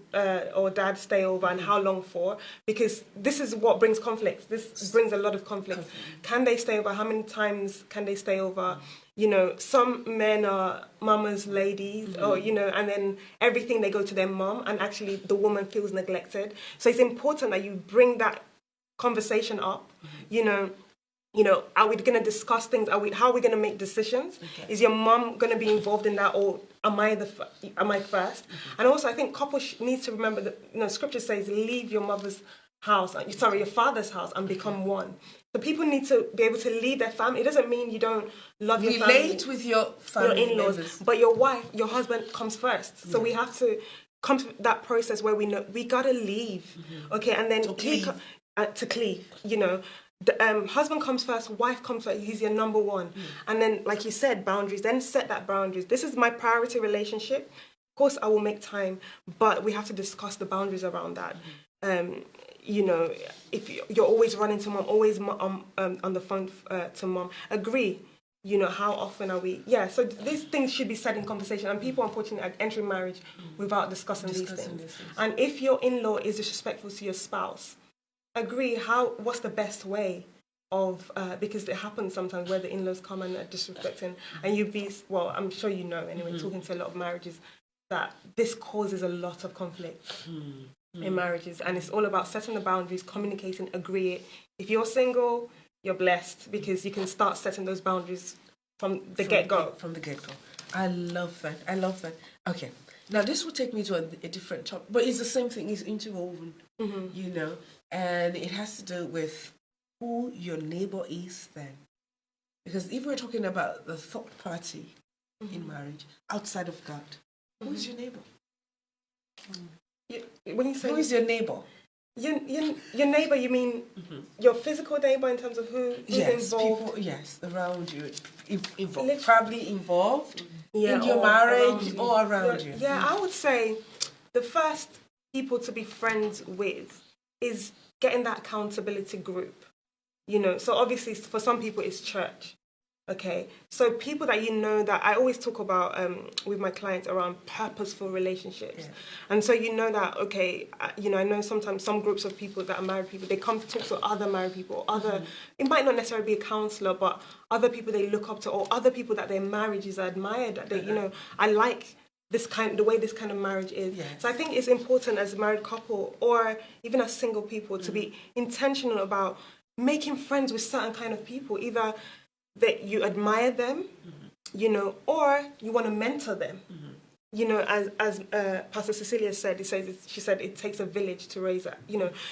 or dad stay over, and how long for? Because this is what brings conflict. This brings a lot of conflict. Can they stay over? How many times can they stay over? Some men are mama's ladies, or, and then everything they go to their mom, and actually the woman feels neglected. So it's important that you bring that conversation up. Are we going to discuss things? How are we going to make decisions? Is your mom going to be involved in that, or am I first? And also, I think couples needs to remember that Scripture says, "Leave your your father's house, and become one." So people need to be able to lead their family. It doesn't mean you don't love your family. Relate with your family, your in-laws, members. But your husband comes first. So we have to come to that process where we know we gotta leave, okay, and then to cleave. The husband comes first, wife comes first. He's your number one, and then, like you said, boundaries. Then set that boundaries. This is my priority relationship. Of course, I will make time, but we have to discuss the boundaries around that. If you're always running to mom, always on the phone to mom, agree. How often are we? Yeah, so these things should be said in conversation, and people, unfortunately, are entering marriage without discussing these things. And if your in-law is disrespectful to your spouse, agree what's the best way of, because it happens sometimes where the in-laws come and are disrespecting, and I'm sure anyway, talking to a lot of marriages, that this causes a lot of conflict in marriages, and it's all about setting the boundaries, communicating, agree it. If you're single, you're blessed because you can start setting those boundaries from the get-go. From the get-go. I love that. Okay, now this will take me to a different topic, but it's the same thing. It's interwoven, and it has to do with who your neighbor is then. Because if we're talking about the third party in marriage outside of God, who is your neighbor? When you say who is your neighbor? Your neighbor, you mean your physical neighbor in terms of who's involved? People, around you, probably involved in your or marriage or around you. Yeah, I would say the first people to be friends with is getting that accountability group. So obviously for some people it's church. Okay, so people that that I always talk about with my clients around purposeful relationships, and so that I know sometimes some groups of people that are married people, they come to talk to other married people, it might not necessarily be a counselor, but other people they look up to, or other people that their marriages are admired, that they I like the way this kind of marriage is. So I think it's important as a married couple or even as single people to be intentional about making friends with certain kind of people, either that you admire them, or you want to mentor them. As Pastor Cecilia said, she said it takes a village to raise that.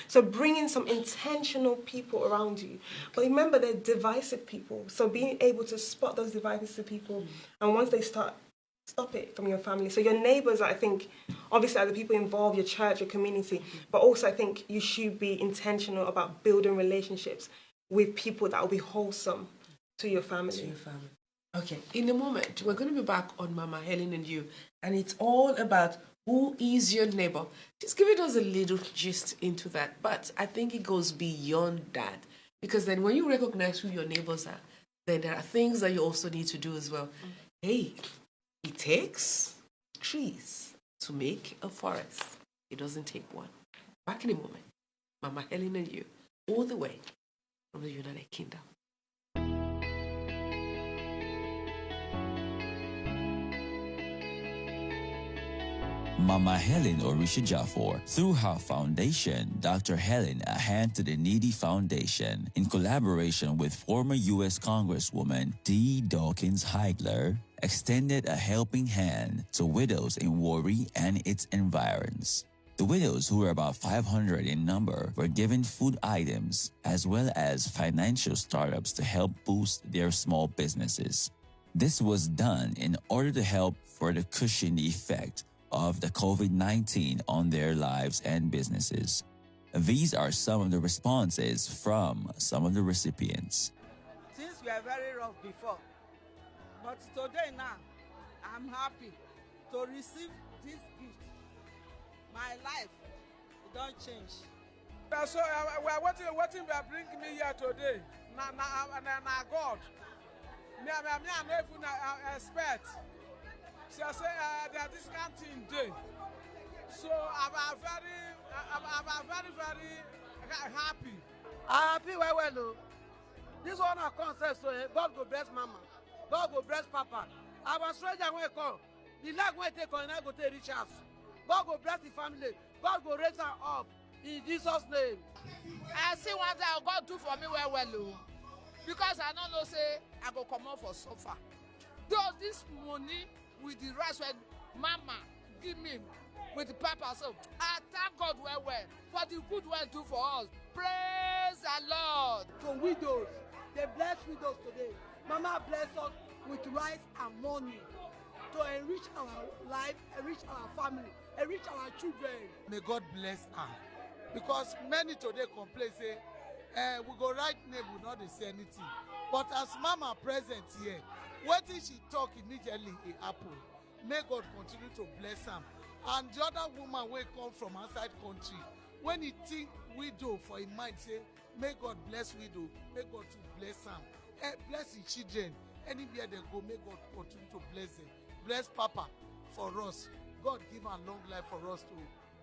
So bringing some intentional people around you. But remember, they're divisive people. So being able to spot those divisive people, and once they stop it from your family. So your neighbors, I think, obviously are the people involved, your church, your community. But also I think you should be intentional about building relationships with people that will be wholesome to your family. Okay, in a moment, we're going to be back on Mama Helen and you, and it's all about who is your neighbor. Just giving us a little gist into that, but I think it goes beyond that, because then when you recognize who your neighbors are, then there are things that you also need to do as well. Hey, it takes trees to make a forest. It doesn't take one. Back in a moment, Mama Helen and you, all the way from the United Kingdom. Mama Helen Orisha Jaffor, through her foundation, Dr. Helen A Hand to the Needy Foundation, in collaboration with former U.S. Congresswoman D. Dawkins Heigler, extended a helping hand to widows in Warri and its environs. The widows, who were about 500 in number, were given food items as well as financial startups to help boost their small businesses. This was done in order to help further cushion the effect of the COVID-19 on their lives and businesses. These are some of the responses from some of the recipients. Things were very rough before, but today now, I'm happy to receive this gift. My life don't change. So what they bring me here today? Na God. Me I no even expect. So I say that this kind of thing day. So I'm very happy. I'm happy well. This one I concept so God go bless mama. God go bless papa. I'm a stranger when I come. The leg when I take on I go to reach us. God will bless the family. God will raise her up in Jesus' name. I see what God do for me well. Because I don't know say I go come out for suffer. Though this money with the rest when mama give me with the papa, so I thank God well for the good one do for us. Praise the Lord. To widows, they bless widows today. Mama bless us with rice and money to enrich our life, enrich our family, enrich our children. May God bless her. Because many today complain, say, we go write name, we not say anything. But as mama present here, what did she talk immediately it happen? May God continue to bless him. And the other woman will come from outside country. When he think widow for his mind, say, may God bless widow, may God to bless him. Bless his children. Anywhere they go, may God continue to bless them. Bless Papa for us. God give a long life for us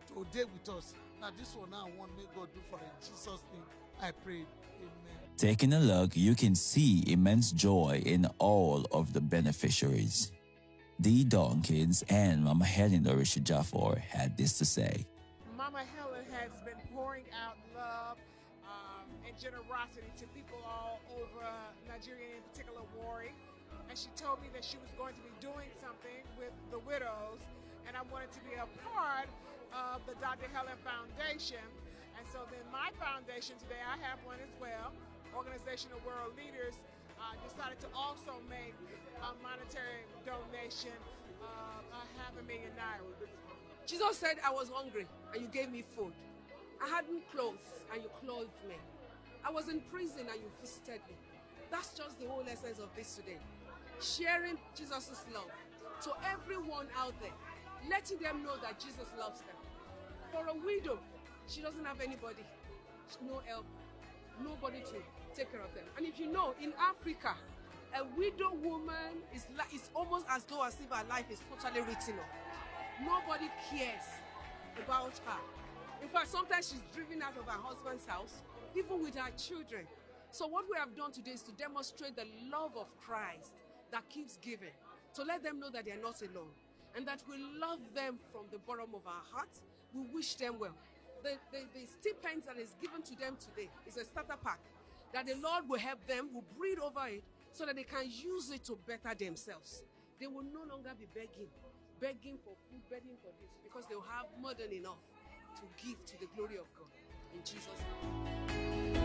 to stay with us. Now this one now I want may God do for in Jesus' name. I pray. Amen. Taking a look, you can see immense joy in all of the beneficiaries. The Donkins and Mama Helen Orisha Jaffor had this to say. Mama Helen has been pouring out love and generosity to people all over Nigeria, in particular Warri. And she told me that she was going to be doing something with the widows, and I wanted to be a part of the Dr. Helen Foundation. And so then my foundation today, I have one as well, Organization of World Leaders, decided to also make a monetary donation of ₦500,000 naira. Jesus said, I was hungry and you gave me food. I hadn't clothes and you clothed me. I was in prison and you visited me. That's just the whole essence of this today. Sharing Jesus' love to everyone out there, letting them know that Jesus loves them. For a widow, she doesn't have anybody, no help, nobody to take care of them. And if you know, in Africa, a widow woman is almost as though as if her life is totally written off. Nobody cares about her. In fact, sometimes she's driven out of her husband's house, even with her children. So what we have done today is to demonstrate the love of Christ that keeps giving, to let them know that they are not alone, and that we love them from the bottom of our hearts. We wish them well. The stipend that is given to them today is a starter pack that the Lord will help them, will breathe over it, so that they can use it to better themselves. They will no longer be begging for food, begging for this, because they will have more than enough to give to the glory of God. In Jesus' name.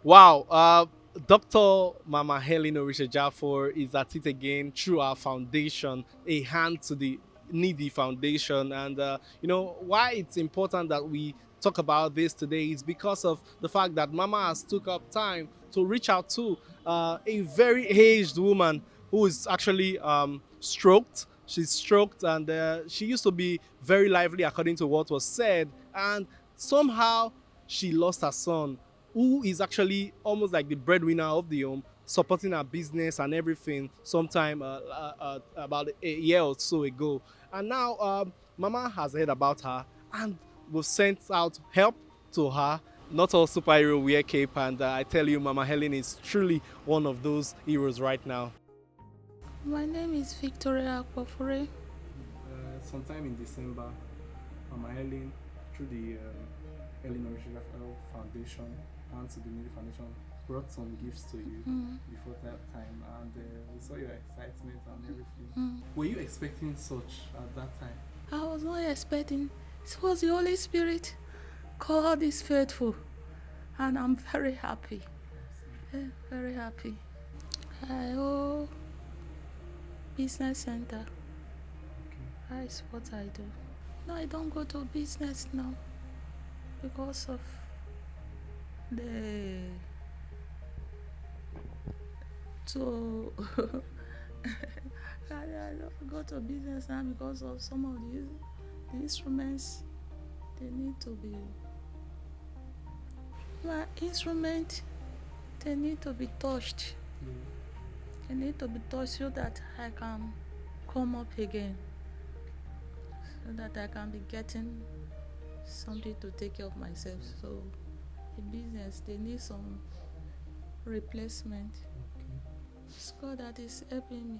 Wow, Dr. Mama Helen Orisha Jaffor is at it again through our foundation, A Hand to the Needy Foundation. And you know why it's important that we talk about this today is because of the fact that Mama has took up time to reach out to a very aged woman who is actually stroked. She's stroked, and she used to be very lively according to what was said, and somehow she lost her son, who is actually almost like the breadwinner of the home, supporting her business and everything sometime about a year or so ago. And now Mama has heard about her, and we've sent out help to her. Not all superhero wear cape, and I tell you, Mama Helen is truly one of those heroes right now. My name is Victoria Akpofure. Sometime in December, Mama Helen, through the Helen Orisha Foundation, Hand to the Needy Foundation brought some gifts to you before that time, and we saw your excitement and everything. Were you expecting such at that time? I was not expecting. It was the Holy Spirit. God is faithful, and I'm very happy. Yeah, very happy. I owe business center. That is what I do. No, I don't go to business now because of the I don't go to business now because of some of the instruments. They need to be my instrument. They need to be touched. They need to be touched so that I can come up again, so that I can be getting something to take care of myself. So the business, they need some replacement. It's God that is helping me.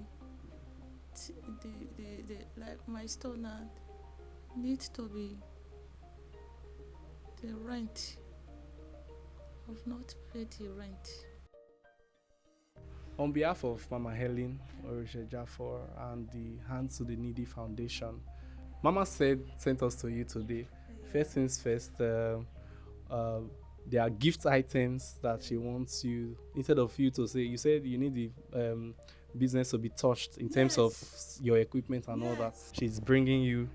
Like my store now needs to be the rent. I've not paid the rent. On behalf of Mama Helen Orisha Jaffor and the Hands to the Needy Foundation, Mama sent us to you today. First things first, there are gift items that she wants you, instead of you to say, you said you need the business to be touched in terms of your equipment and all that. She's bringing you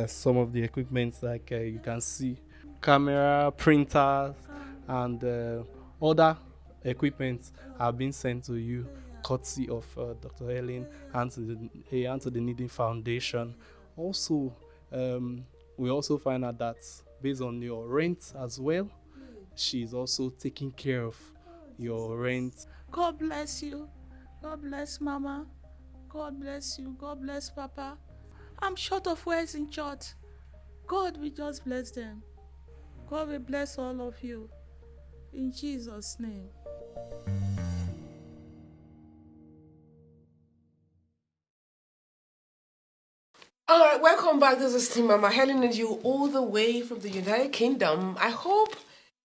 some of the equipment, like you can see, camera, printers, and other equipment have been sent to you, courtesy of Dr. Helen and to the Needy Foundation. Also, we also find out that based on your rent as well, she's also taking care of your rent. God bless you. God bless Mama. God bless you. God bless Papa. I'm short of words in church. God will just bless them. God will bless all of you. In Jesus' name. All right, welcome back. This is Team Mama Helen and you all the way from the United Kingdom. I hope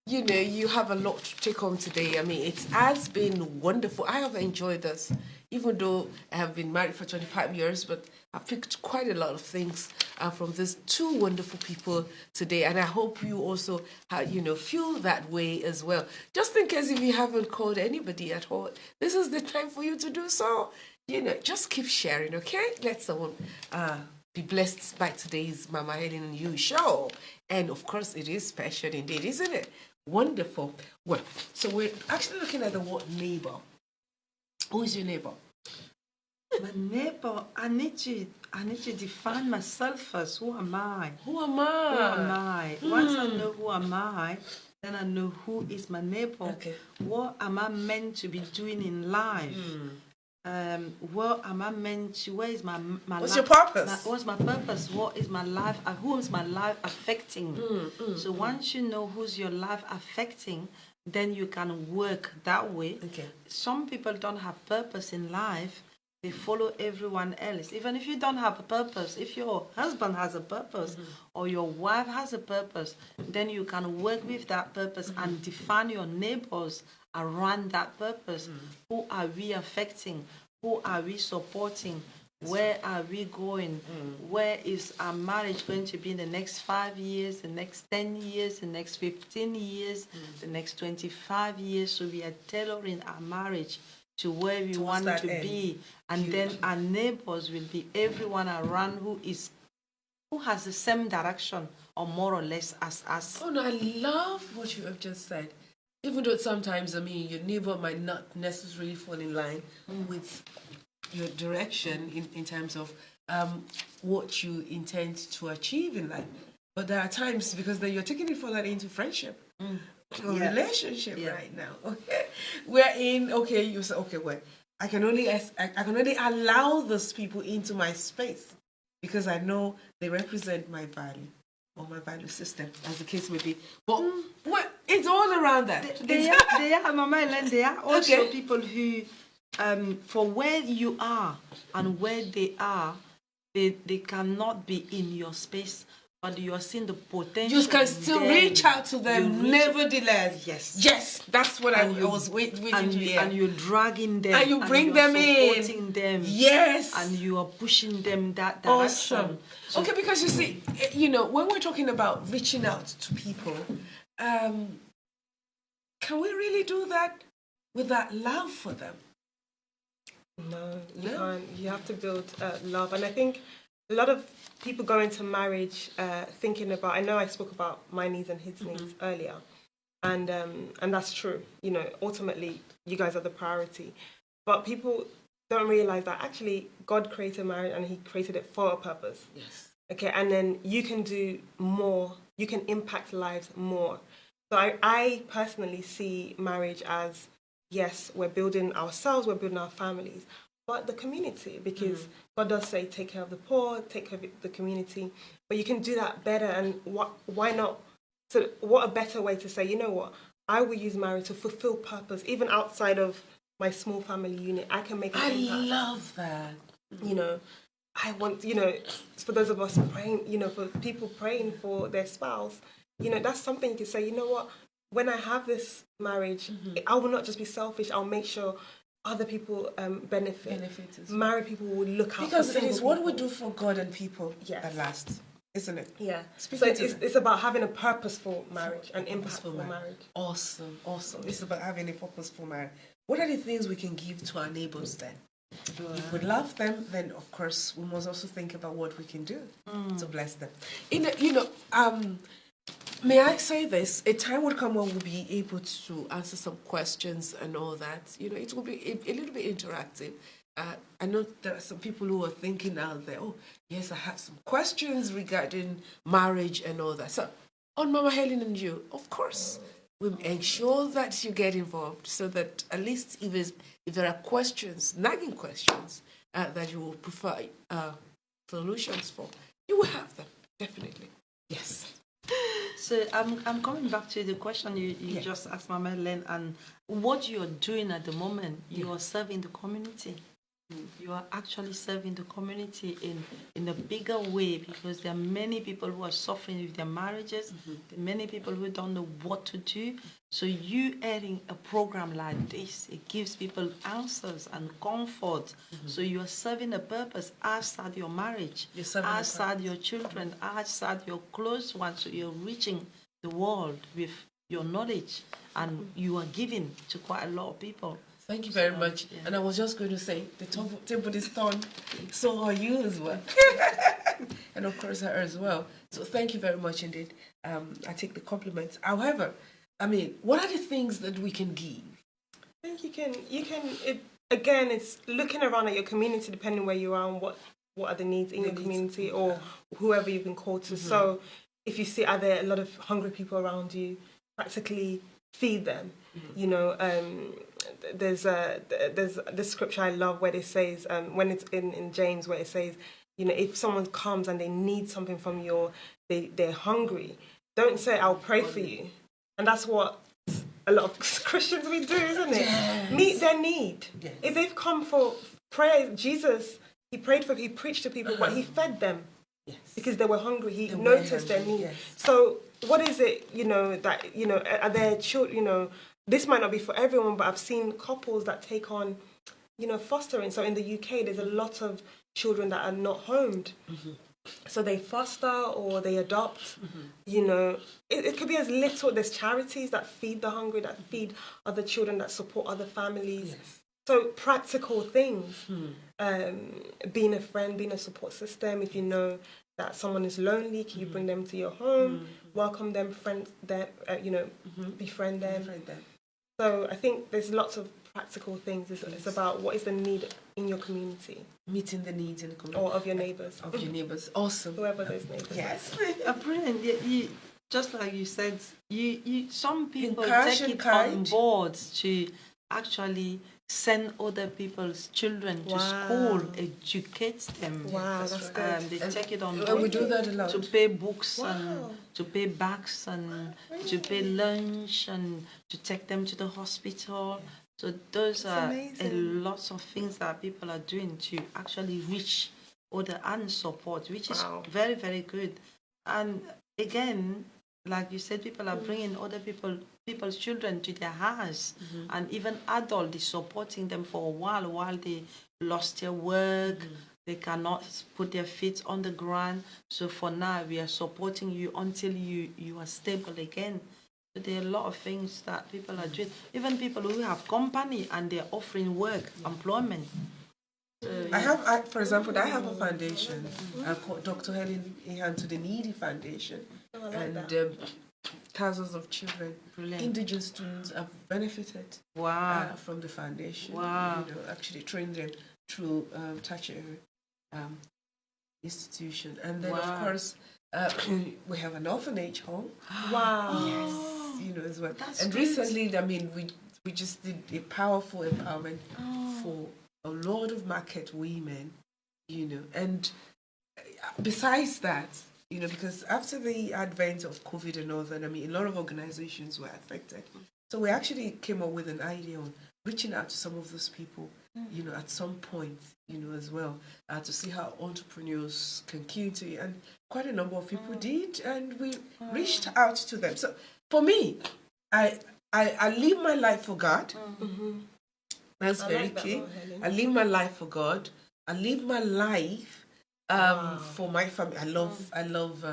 you have a lot to take home today. I mean, it has been wonderful. I have enjoyed this, even though I have been married for 25 years, but I've picked quite a lot of things from these two wonderful people today. And I hope you also, feel that way as well. Just in case if you haven't called anybody at all, this is the time for you to do so. Just keep sharing, okay? Let's all be blessed by today's Mama Helen and You show. And of course, it is special indeed, isn't it? Wonderful. Well, so we're actually looking at the word neighbor. Who is your neighbor? My neighbor, I need to define myself first. Who am I? Who am I? Who am I? Once I know who am I, then I know who is my neighbor. Okay. What am I meant to be doing in life? What am I meant to? Where is my What's life? your purpose? What's my purpose? What is my life? Who is my life affecting? So once you know who's your life affecting, then you can work that way. Okay. Some people don't have purpose in life. They follow everyone else. Even if you don't have a purpose, if your husband has a purpose or your wife has a purpose, then you can work with that purpose and define your neighbors around that purpose. Who are we affecting? Who are we supporting? Where are we going? Where is our marriage going to be in the next 5 years, the next 10 years, the next 15 years, the next 25 years? So we are tailoring our marriage to where we want to be. And then our neighbors will be everyone around who has the same direction or more or less as us. Oh no, I love what you have just said. Even though sometimes, your neighbor might not necessarily fall in line with your direction in terms of what you intend to achieve in life. But there are times, because then you're taking it further into friendship or relationship right now. Okay, you say, okay, well, I can only allow those people into my space because I know they represent my value or my value system, as the case may be. But it's all around that. They are, Mama Helen, they are also people who, for where you are and where they are, they cannot be in your space. but you are seeing the potential. You can still reach out to them, nevertheless. Yes. Yes, that's what I was waiting to hear. And you're dragging them. And you bring them in. Supporting them. Yes. And you are pushing them that direction. Awesome. So, okay, because you see, you know, when we're talking about reaching out to people, can we really do that with that love for them? No, you can't. You have to build love. And I think a lot of people go into marriage thinking about, I know I spoke about my needs and his needs earlier, and that's true. You know, ultimately, you guys are the priority. But people don't realize that actually God created marriage and he created it for a purpose. Yes. Okay, and then you can do more. You can impact lives more. So I personally see marriage as, yes, we're building ourselves, we're building our families, but the community, because God does say take care of the poor, take care of the community, but you can do that better. And why not? So what a better way to say, you know what, I will use marriage to fulfill purpose, even outside of my small family unit. I can make an impact. I love that. You know, I want, you know, for those of us praying, you know, for people praying for their spouse, you know, that's something you can say, you know what, when I have this marriage, I will not just be selfish, I'll make sure other people benefit. Married people will look out because for it is people. what we do for God and people that lasts, isn't it? Yeah. So it's about having a purposeful marriage, an impactful marriage. Awesome, awesome. It's about having a purposeful marriage. What are the things we can give to our neighbors then? If we love them, then of course we must also think about what we can do to bless them. May I say this? A time would come when we'll be able to answer some questions and all that. You know, it will be a little bit interactive. I know there are some people who are thinking out there, oh, yes, I have some questions regarding marriage and all that. So, on Mama Helen and you, of course, we ensure that you get involved so that at least if there are questions, nagging questions, that you will prefer solutions for, you will have them, definitely. Yes. So I'm coming back to the question you just asked, Mama Helen, and what you're doing at the moment, you are serving the community. You are actually serving the community in a bigger way, because there are many people who are suffering with their marriages, there are many people who don't know what to do. So you adding a program like this, it gives people answers and comfort. So you are serving a purpose outside your marriage, outside your children, outside your close ones. So you're reaching the world with your knowledge, and you are giving to quite a lot of people. Thank you very much. Yeah. And I was just going to say, the table is turned, so are you as well. And of course, her as well. So thank you very much indeed. I take the compliments. However, I mean, what are the things that we can give? I think again, it's looking around at your community, depending where you are and what are the needs in your community or whoever you've been called to. So if you see, are there a lot of hungry people around you, practically feed them. You know, there's this scripture I love where it says, when it's in James, where it says, you know, if someone comes and they need something from you, they're hungry, don't say, I'll pray for you. And that's what a lot of Christians we do, isn't it? Yes. Meet their need. Yes. If they've come for prayer, Jesus, he preached to people, but he fed them. Yes. Because they were hungry. He noticed their need. Yes. So what is it, you know, that, you know, are there children, you know, this might not be for everyone, but I've seen couples that take on, you know, fostering. So in the UK, there's a lot of children that are not homed. So they foster or they adopt, you know. It could be as little, there's charities that feed the hungry, that feed other children, that support other families. Yes. So practical things, being a friend, being a support system. If you know that someone is lonely, can you bring them to your home, welcome them, befriend them, befriend them. So I think there's lots of practical things. It's about what is the need in your community. Meeting the needs in the community. Or of your neighbours. Of your neighbours. Awesome. Whoever those neighbours Yes. Brilliant. You, just like you said, some people take it on board to actually send other people's children to school, educate them. Wow, that's good. They take it on board. We do that a lot. To pay books and to pay bags and to pay lunch and to take them to the hospital. So those are a lot of things that people are doing to actually reach other and support, which is very, very good. And again, like you said, people are bringing other people's children to their house, and even adults is supporting them for a while they lost their work. They cannot put their feet on the ground. So for now, we are supporting you until you are stable again. So there are a lot of things that people are doing. Even people who have company and they're offering work, employment. For example, I have a foundation called Dr. Helen to the Needy Foundation, thousands of children, indigenous students have benefited from the foundation. Wow. Actually trained them through tertiary institution, and then of course we have an orphanage home. Wow. Yes, as well. That's and good. recently, we just did a powerful empowerment for a lot of market women, and besides that, because after the advent of COVID and all that, a lot of organizations were affected. So we actually came up with an idea on reaching out to some of those people, at some point, as well, to see how entrepreneurs can key into it. And quite a number of people did, and we reached out to them. So for me, I live my life for God. That's very key. I live my life for God. I live my life for my family. I love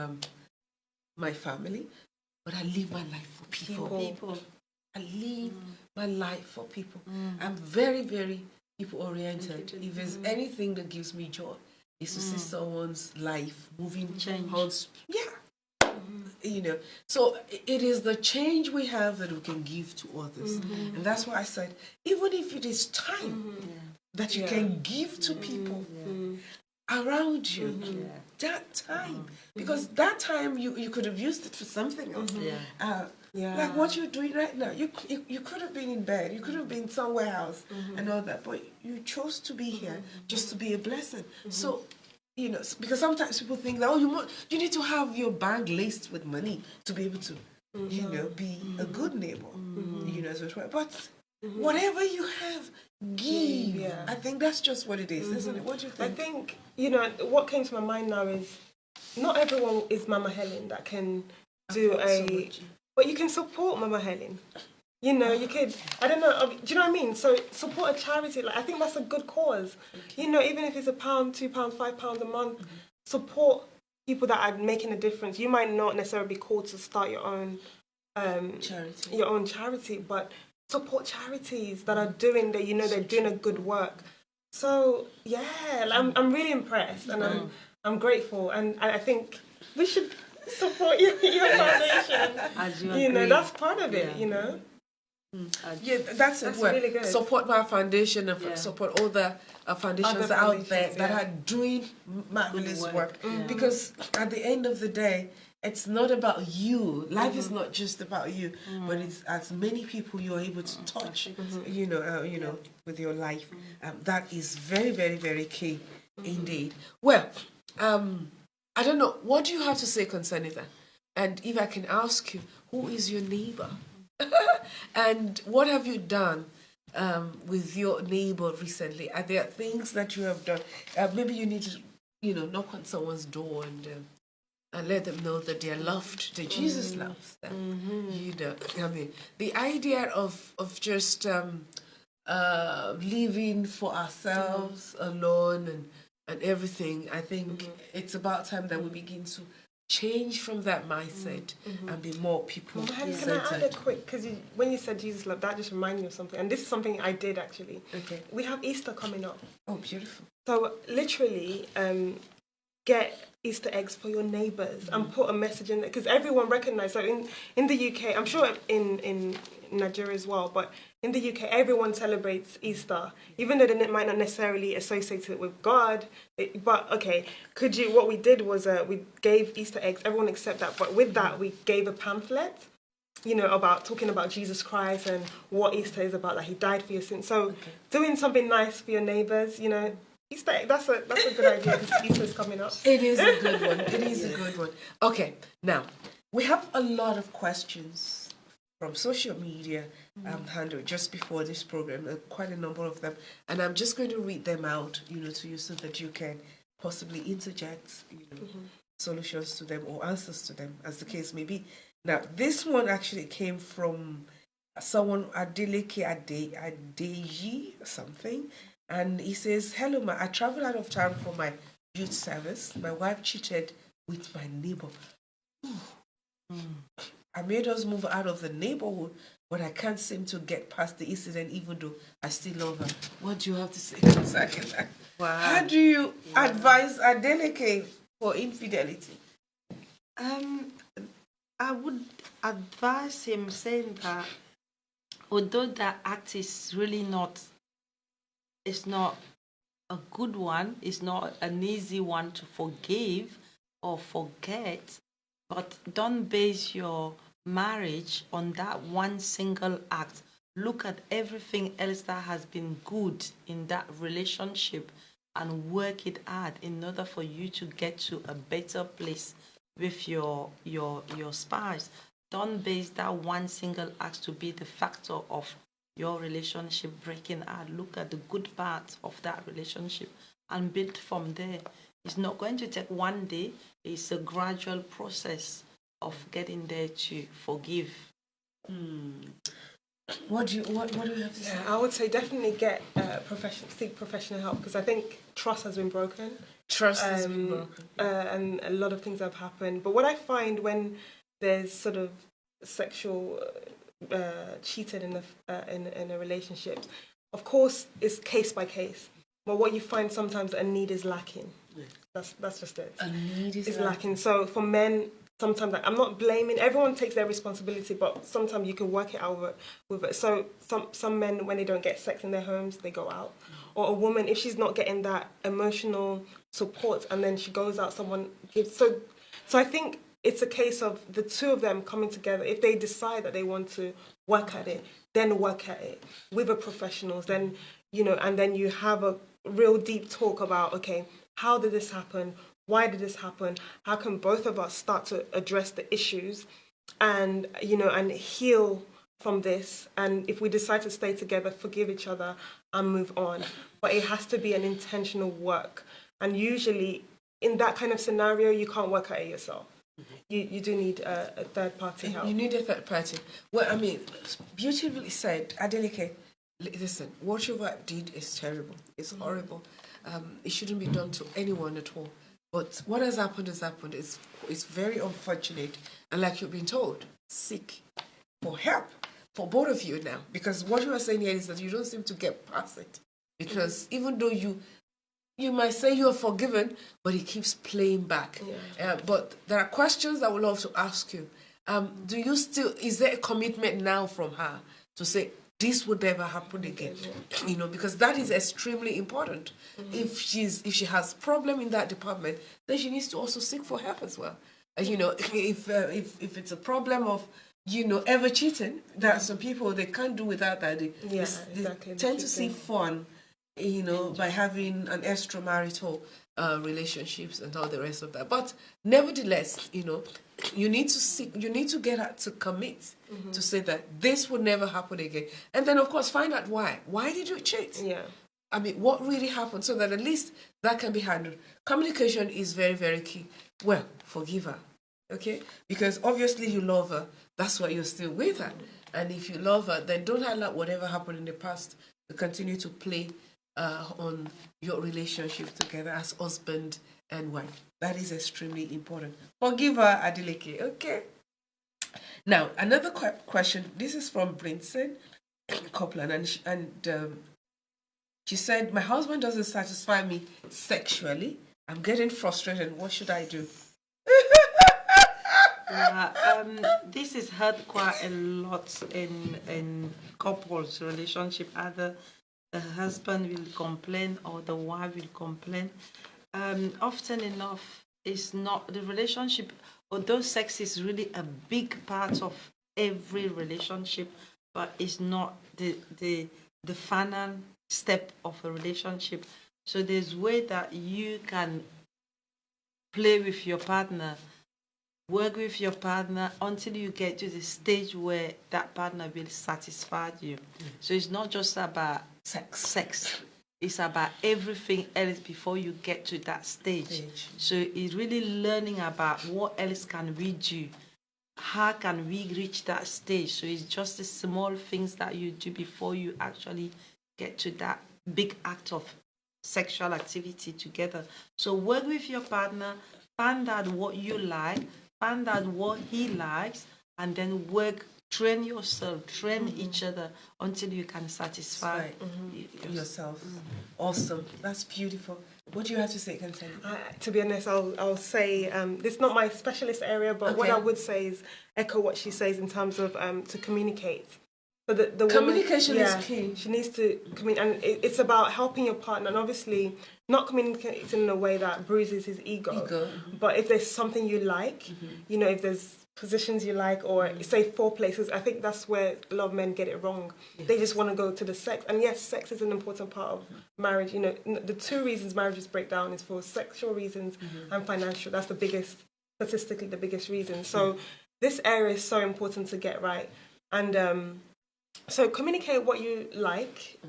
my family, but I live my life for people. I live my life for people. I'm very, very people oriented. If there's anything that gives me joy, is to see someone's life moving on. So it is the change we have that we can give to others. And that's why I said, even if it is time that you can give to people around you, that time, because that time you could have used it for something else. Like what you're doing right now, you could have been in bed, you could have been somewhere else and all that, but you chose to be here just to be a blessing. So, because sometimes people think that, you need to have your bank laced with money to be able to, be a good neighbor, as well. But whatever you have, give. I think that's just what it is, isn't it? What do you think? I think, what came to my mind now is not everyone is Mama Helen that can do but you can support Mama Helen. You could, I don't know, do you know what I mean? So support a charity, I think that's a good cause. Even if it's £1, £2, £5 a month, support people that are making a difference. You might not necessarily be called to start your own charity, but support charities that are doing that. They're doing a good work. So I'm really impressed, and I'm grateful, and I think we should support your foundation. That's part of it. That's really good. Support my foundation and support all the foundations out there that are doing marvelous work. Because at the end of the day, it's not about you. Life is not just about you, but it's as many people you're able to touch, with your life. That is very, very, very key indeed. Well, I don't know. What do you have to say concerning that? And if I can ask you, who is your neighbor? And what have you done with your neighbor recently? Are there things that you have done? Maybe you need to, knock on someone's door and let them know that they're loved, that Jesus loves them. The idea of just living for ourselves alone and everything, I think it's about time that we begin to change from that mindset and be more people centered. Can I add a quick, because when you said Jesus love, that just reminded me of something, and this is something I did actually. Okay. We have Easter coming up. Oh, beautiful. So literally, get Easter eggs for your neighbours and put a message in there, because everyone recognises. So in the UK, I'm sure in Nigeria as well, but in the UK, everyone celebrates Easter, even though they might not necessarily associate it with God. But okay, what we did was we gave Easter eggs. Everyone accept that, but with that, we gave a pamphlet, talking about Jesus Christ and what Easter is about, that He died for your sins. So doing something nice for your neighbours, Easter egg, that's a good idea, because Easter's coming up. It is a good one. It is a good one. Okay, now we have a lot of questions from social media handled just before this program, quite a number of them, and I'm just going to read them out, to you, so that you can possibly interject, solutions to them or answers to them, as the case may be. Now, this one actually came from someone, Adeleke Adeji or something, and he says, "Hello, ma. I traveled out of town for my youth service. My wife cheated with my neighbor. I made us move out of the neighborhood, but I can't seem to get past the incident, even though I still love her." What do you have to say concerning that? Wow. How do you advise Adeleke for infidelity? I would advise him saying that although that act is really not, it's not a good one, it's not an easy one to forgive or forget, but don't base your marriage on that one single act. Look at everything else that has been good in that relationship and work it hard in order for you to get to a better place with your spouse. Don't base that one single act to be the factor of your relationship breaking out. Look at the good parts of that relationship and build from there. It's not going to take one day. It's a gradual process of getting there to forgive. What do you have to say? I would say definitely get seek professional help, because I think trust has been broken. Trust has been broken. And a lot of things have happened. But what I find when there's sort of sexual cheating in a relationship, of course, it's case by case. But what you find sometimes, a need is lacking. Yeah. That's just it. A need is lacking. So for men, sometimes, like, I'm not blaming. Everyone takes their responsibility, but sometimes you can work it out with it. So some men, when they don't get sex in their homes, they go out. Or a woman, if she's not getting that emotional support, and then she goes out, someone gives. So I think it's a case of the two of them coming together. If they decide that they want to work at it, then work at it with the professionals. Then, and then you have a real deep talk about, okay, how did this happen? Why did this happen? How can both of us start to address the issues and, and heal from this? And if we decide to stay together, forgive each other and move on. But it has to be an intentional work. And usually in that kind of scenario, you can't work at it yourself. You do need a third party help. You need a third party. Well, I mean, beautifully said. Adeleke, listen, what you did is terrible. It's horrible. It shouldn't be done to anyone at all. But what has happened has happened. It's very unfortunate. And like you've been told, seek for help for both of you now. Because what you are saying here is that you don't seem to get past it. Because even though you might say you're forgiven, but it keeps playing back. Yeah. But there are questions I would love to ask you. Is there a commitment now from her to say, this would never happen again? Because that is extremely important. If she has problem in that department, then she needs to also seek for help as well. If it's a problem of ever cheating, there are some people, they can't do without that. They tend to see fun, by having an extramarital relationships and all the rest of that. But nevertheless, you need to get her to commit to say that this would never happen again. And then, of course, find out why. Why did you cheat? Yeah. I mean, what really happened? So that at least that can be handled. Communication is very, very key. Well, forgive her, okay? Because obviously you love her. That's why you're still with her. And if you love her, then don't allow whatever happened in the past to continue to play on your relationship together as husband and wife. That is extremely important. Forgive her, Adeleke, okay? Now, another question. This is from Brinson Copeland, and she said, my husband doesn't satisfy me sexually. I'm getting frustrated. What should I do? This is heard quite a lot in couples relationship. Either the husband will complain or the wife will complain. Often enough, it's not the relationship, although sex is really a big part of every relationship, but it's not the final step of a relationship. So there's way that you can play with your partner, work with your partner until you get to the stage where that partner will satisfy you. So it's not just about sex. It's about everything else before you get to that stage. So it's really learning about what else can we do. How can we reach that stage? So it's just the small things that you do before you actually get to that big act of sexual activity together. So work with your partner, find out what you like, find out what he likes, and then train yourself, train each other until you can satisfy yourself. Awesome. That's beautiful. What do you have to say, Content? To be honest, I'll say this is not my specialist area, but what I would say is echo what she says in terms of to communicate. So the communication woman, is key. She needs to communicate, and it's about helping your partner, and obviously not communicating in a way that bruises his ego. But if there's something you like, you know, if there's positions you like, or say foreplay, I think that's where a lot of men get it wrong. They just want to go to the sex, and yes, sex is an important part of marriage. You know, the two reasons marriages break down is for sexual reasons and financial. That's statistically the biggest reason. So this area is so important to get right, and so communicate what you like,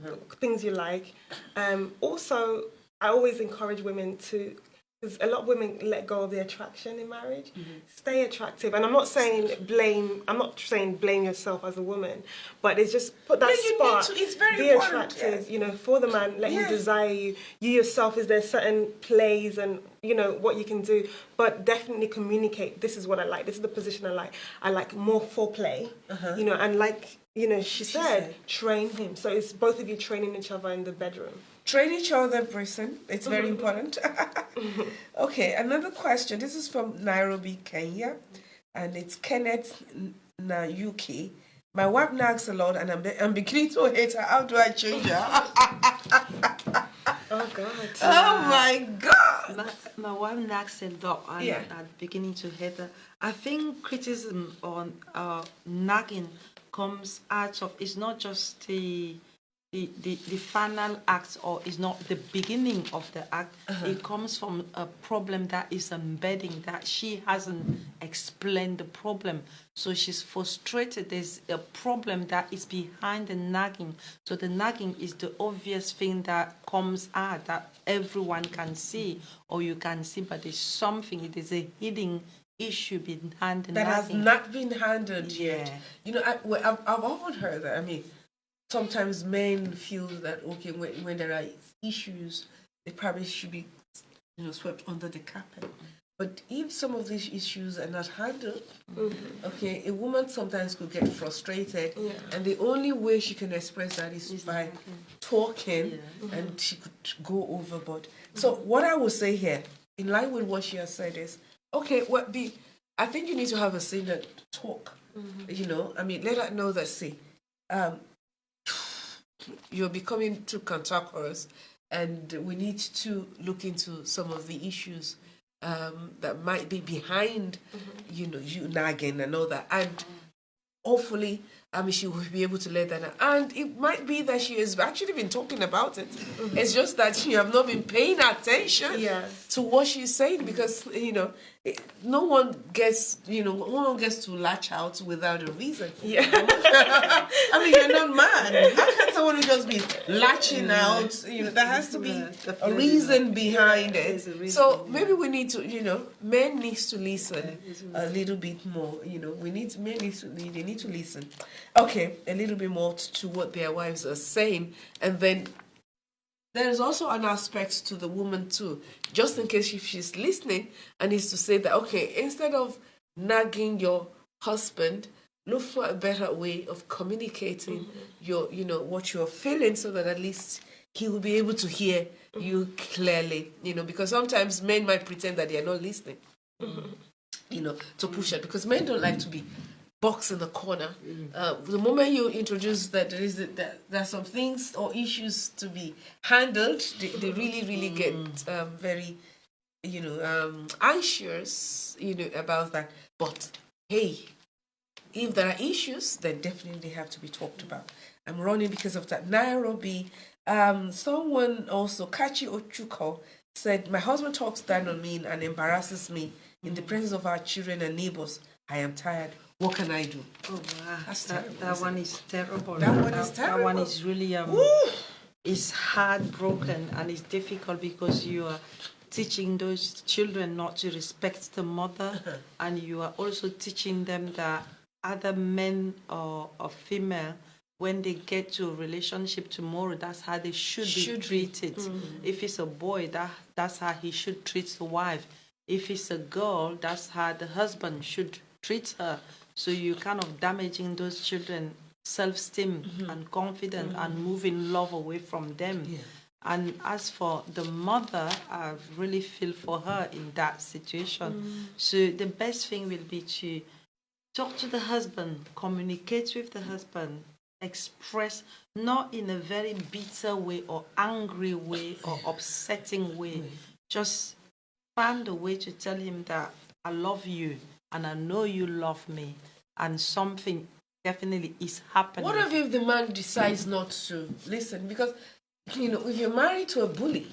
things you like. Also, I always encourage women to, because a lot of women let go of the attraction in marriage. Stay attractive, and I'm not saying blame yourself as a woman, but it's just put that spark. It's very be important, attractive, you know, for the man. Let him desire you. You yourself, is there certain plays and you know what you can do, but definitely communicate. This is what I like. This is the position I like. I like more foreplay, you know, and like you know, she said, train him. So it's both of you training each other in the bedroom. Train each other in person. It's very important. Okay, another question. This is from Nairobi, Kenya, and it's Kenneth Nayuki. My wife nags a lot, and I'm beginning to hate her. How do I change her? Oh God! Oh my God! My wife nags a lot, and I'm beginning to hate her. I think criticism on nagging comes out of, it's not just the final act, or it's not the beginning of the act. It comes from a problem that is embedding, that she hasn't explained the problem. So she's frustrated. There's a problem that is behind the nagging. So the nagging is the obvious thing that comes out that everyone can see, or you can see, but there's something, it is a hidden issue behind the that nagging. has not been handled yet. You know, I've often heard that. I mean, sometimes men feel that, okay, when there are issues, they probably should be, you know, swept under the carpet. But if some of these issues are not handled, okay, a woman sometimes could get frustrated, and the only way she can express that is by talking, and she could go overboard. So what I would say here, in line with what she has said, is, okay, I think you need to have a standard talk. You know, I mean, let her know that, see, you're becoming too cantankerous, and we need to look into some of the issues that might be behind, you know, you nagging and all that. And hopefully, I mean, she will be able to let that know. And it might be that she has actually been talking about it. It's just that you have not been paying attention to what she's saying, because, you know, no one gets to latch out without a reason. I mean, you're not mad. How can someone just be latching out? You know, there has to be a reason behind it. So maybe we need to, you know, men needs to listen a little bit more. You know, they need to listen. Okay, a little bit more to what their wives are saying, and then there's also an aspect to the woman too, just in case if she's listening, and is to say that, okay, instead of nagging your husband, look for a better way of communicating your, you know, what you're feeling, so that at least he will be able to hear you clearly, you know, because sometimes men might pretend that they are not listening, you know, to push it, because men don't like to be box in the corner. The moment you introduce that there are some things or issues to be handled, they really get very, you know, anxious, you know, about that. But hey, if there are issues, then definitely they have to be talked about. I'm running because of that. Nairobi, someone also, Kachi Ochuko, said, my husband talks down on me and embarrasses me in the presence of our children and neighbors. I am tired. What can I do? Oh, wow. That one is terrible. That one is terrible. That one is really is heartbroken and it's difficult because you are teaching those children not to respect the mother, and you are also teaching them that other men or female, when they get to a relationship tomorrow, that's how they should be treated. If it's a boy, that's how he should treat the wife. If it's a girl, that's how the husband should treat her. So you're kind of damaging those children self-esteem and confidence and moving love away from them. Yeah. And as for the mother, I really feel for her in that situation. So the best thing will be to talk to the husband, communicate with the husband, express, not in a very bitter way or angry way or upsetting way. Just find a way to tell him that I love you and I know you love me, and something definitely is happening. What if the man decides not to listen? Because, if you're married to a bully,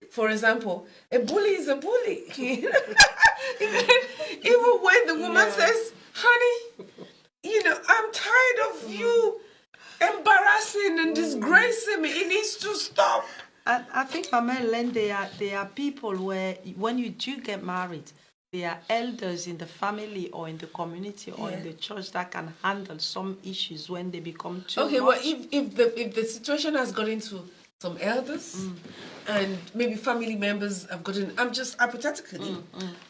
for example, a bully is a bully. Even when the woman says, honey, I'm tired of you embarrassing and disgracing me, it needs to stop. I think, Mama Helen, there are people where when you do get married, there are elders in the family or in the community or in the church that can handle some issues when they become too much. Well, if the situation has got into some elders and maybe family members have gotten, I'm just hypothetically,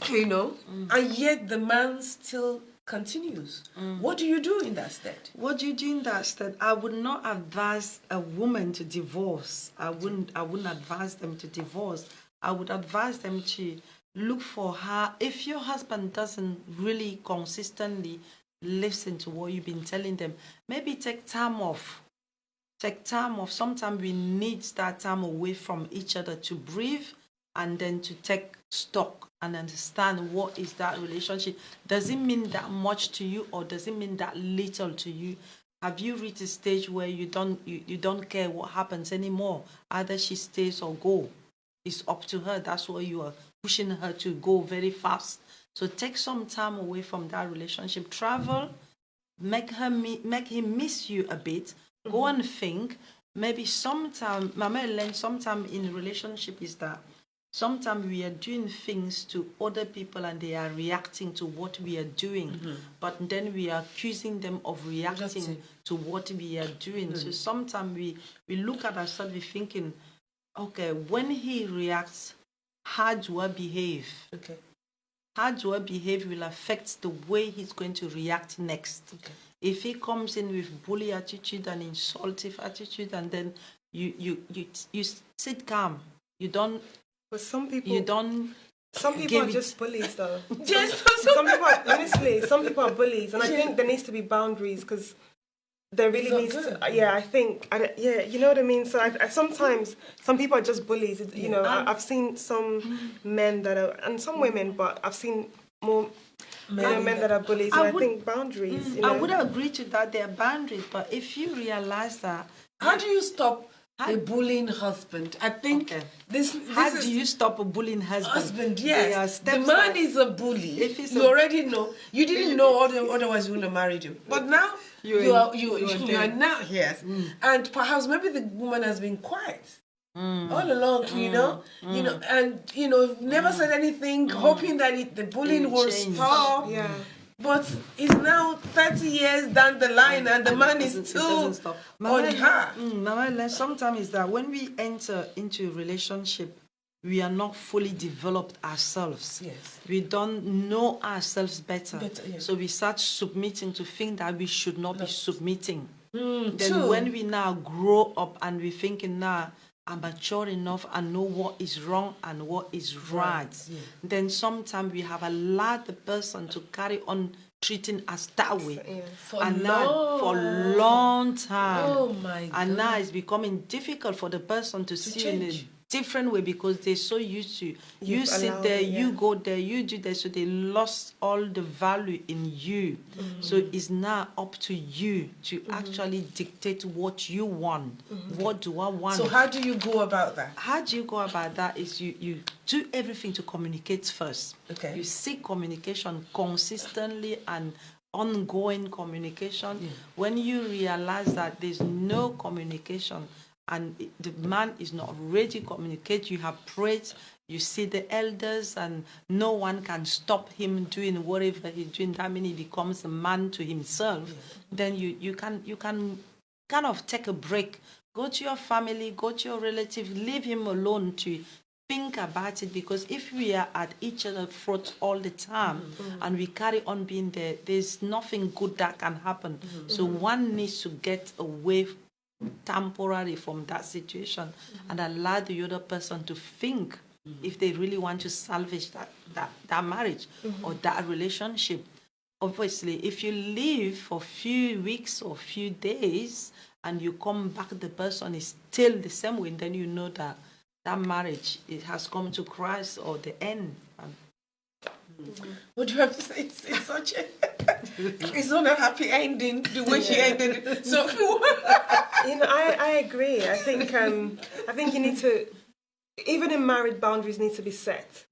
and yet the man still continues. What do you do in that state? What do you do in that state? I would not advise a woman to divorce. I wouldn't advise them to divorce. I would advise them to look for her. If your husband doesn't really consistently listen to what you've been telling them, maybe take time off. Take time off. Sometimes we need that time away from each other to breathe and then to take stock and understand what is that relationship. Does it mean that much to you or does it mean that little to you? Have you reached a stage where you don't care what happens anymore? Either she stays or go. It's up to her. That's why you are pushing her to go very fast. So take some time away from that relationship. Travel, make him miss you a bit. Go and think. Maybe sometime, Mama Helen, sometime in relationship is that sometimes we are doing things to other people and they are reacting to what we are doing. But then we are accusing them of reacting to what we are doing. So sometimes we look at ourselves, we're thinking, okay, when he reacts, how do I behave? Okay. How do I behave will affect the way he's going to react next. Okay. If he comes in with bully attitude and insultive attitude, and then you sit calm, you don't. But some people are just bullies, though. Some people are bullies, and I think there needs to be boundaries because there really needs to. You know what I mean. So I sometimes some people are just bullies. I've seen some men that are, and some women, but I've seen more men that are bullies. I think boundaries. I would agree to that. There are boundaries, but if you realize that, how do you stop a bullying husband? I think how do you stop a bullying husband? Yes, the man is a bully. You already know. You didn't know, otherwise you wouldn't have married him. But now you are now here, and perhaps maybe the woman has been quiet all along. Never said anything, hoping that the bullying will stop. Yeah. But it's now 30 years down the line and the man is still on her. Sometimes is that when we enter into a relationship, we are not fully developed ourselves. Yes. We don't know ourselves better. So we start submitting to things that we should not be submitting. Then when we now grow up and we're thinking now, I'm mature enough and know what is wrong and what is right. Then sometimes we have allowed the person to carry on treating us that way. For a long time. Oh my God. And now it's becoming difficult for the person to see change in a different way because they're so used to you sit there, you go there, you do that, so they lost all the value in you. So it's now up to you to actually dictate what you want. What do I want? So how do you go about that? How do you go about that is you do everything to communicate first. Okay. You seek communication consistently and ongoing communication. When you realize that there's no communication and the man is not ready to communicate, you have prayed, you see the elders, and no one can stop him doing whatever he's doing. That means he becomes a man to himself. Then you can kind of take a break. Go to your family, go to your relative, leave him alone to think about it, because if we are at each other's throat all the time and we carry on being there, there's nothing good that can happen. So one needs to get away temporarily from that situation and allow the other person to think if they really want to salvage that marriage or that relationship. Obviously, if you leave for a few weeks or few days and you come back, the person is still the same way, then you know that that marriage, it has come to Christ or the end. What do you have to say? It's such a... it's not a happy ending, the way she ended it. So... I agree. I think you need to... Even in marriage, boundaries need to be set.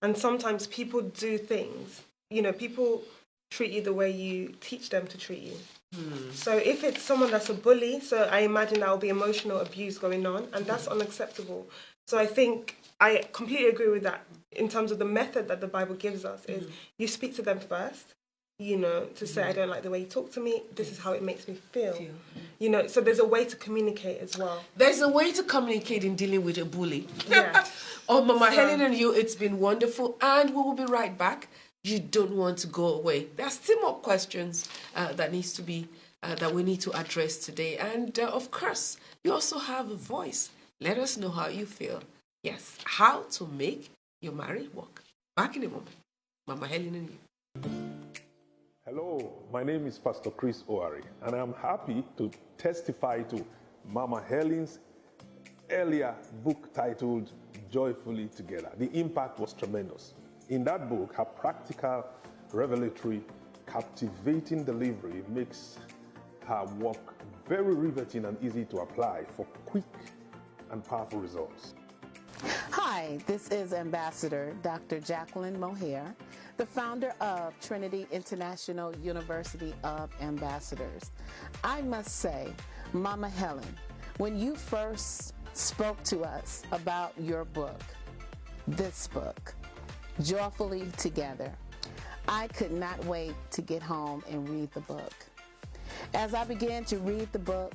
And sometimes people do things. People treat you the way you teach them to treat you. So if it's someone that's a bully, so I imagine there will be emotional abuse going on, and that's unacceptable. So I think I completely agree with that in terms of the method that the Bible gives us is you speak to them first, to say, I don't like the way you talk to me, this is how it makes me feel. So there's a way to communicate as well. There's a way to communicate in dealing with a bully. Yeah. Mama Helen and you, it's been wonderful, and we will be right back. You don't want to go away. There are still more questions that we need to address today. And of course, you also have a voice. Let us know how you feel. Yes, how to make your marriage work. Back in a moment. Mama Helen and you. Hello, my name is Pastor Chris Oari, and I'm happy to testify to Mama Helen's earlier book titled Joyfully Together. The impact was tremendous. In that book, her practical, revelatory, captivating delivery makes her work very riveting and easy to apply for quick and powerful results. Hi, this is Ambassador Dr. Jacqueline Mohair, the founder of Trinity International University of Ambassadors. I must say, Mama Helen, when you first spoke to us about your book, this book, Joyfully Together, I could not wait to get home and read the book. As I began to read the book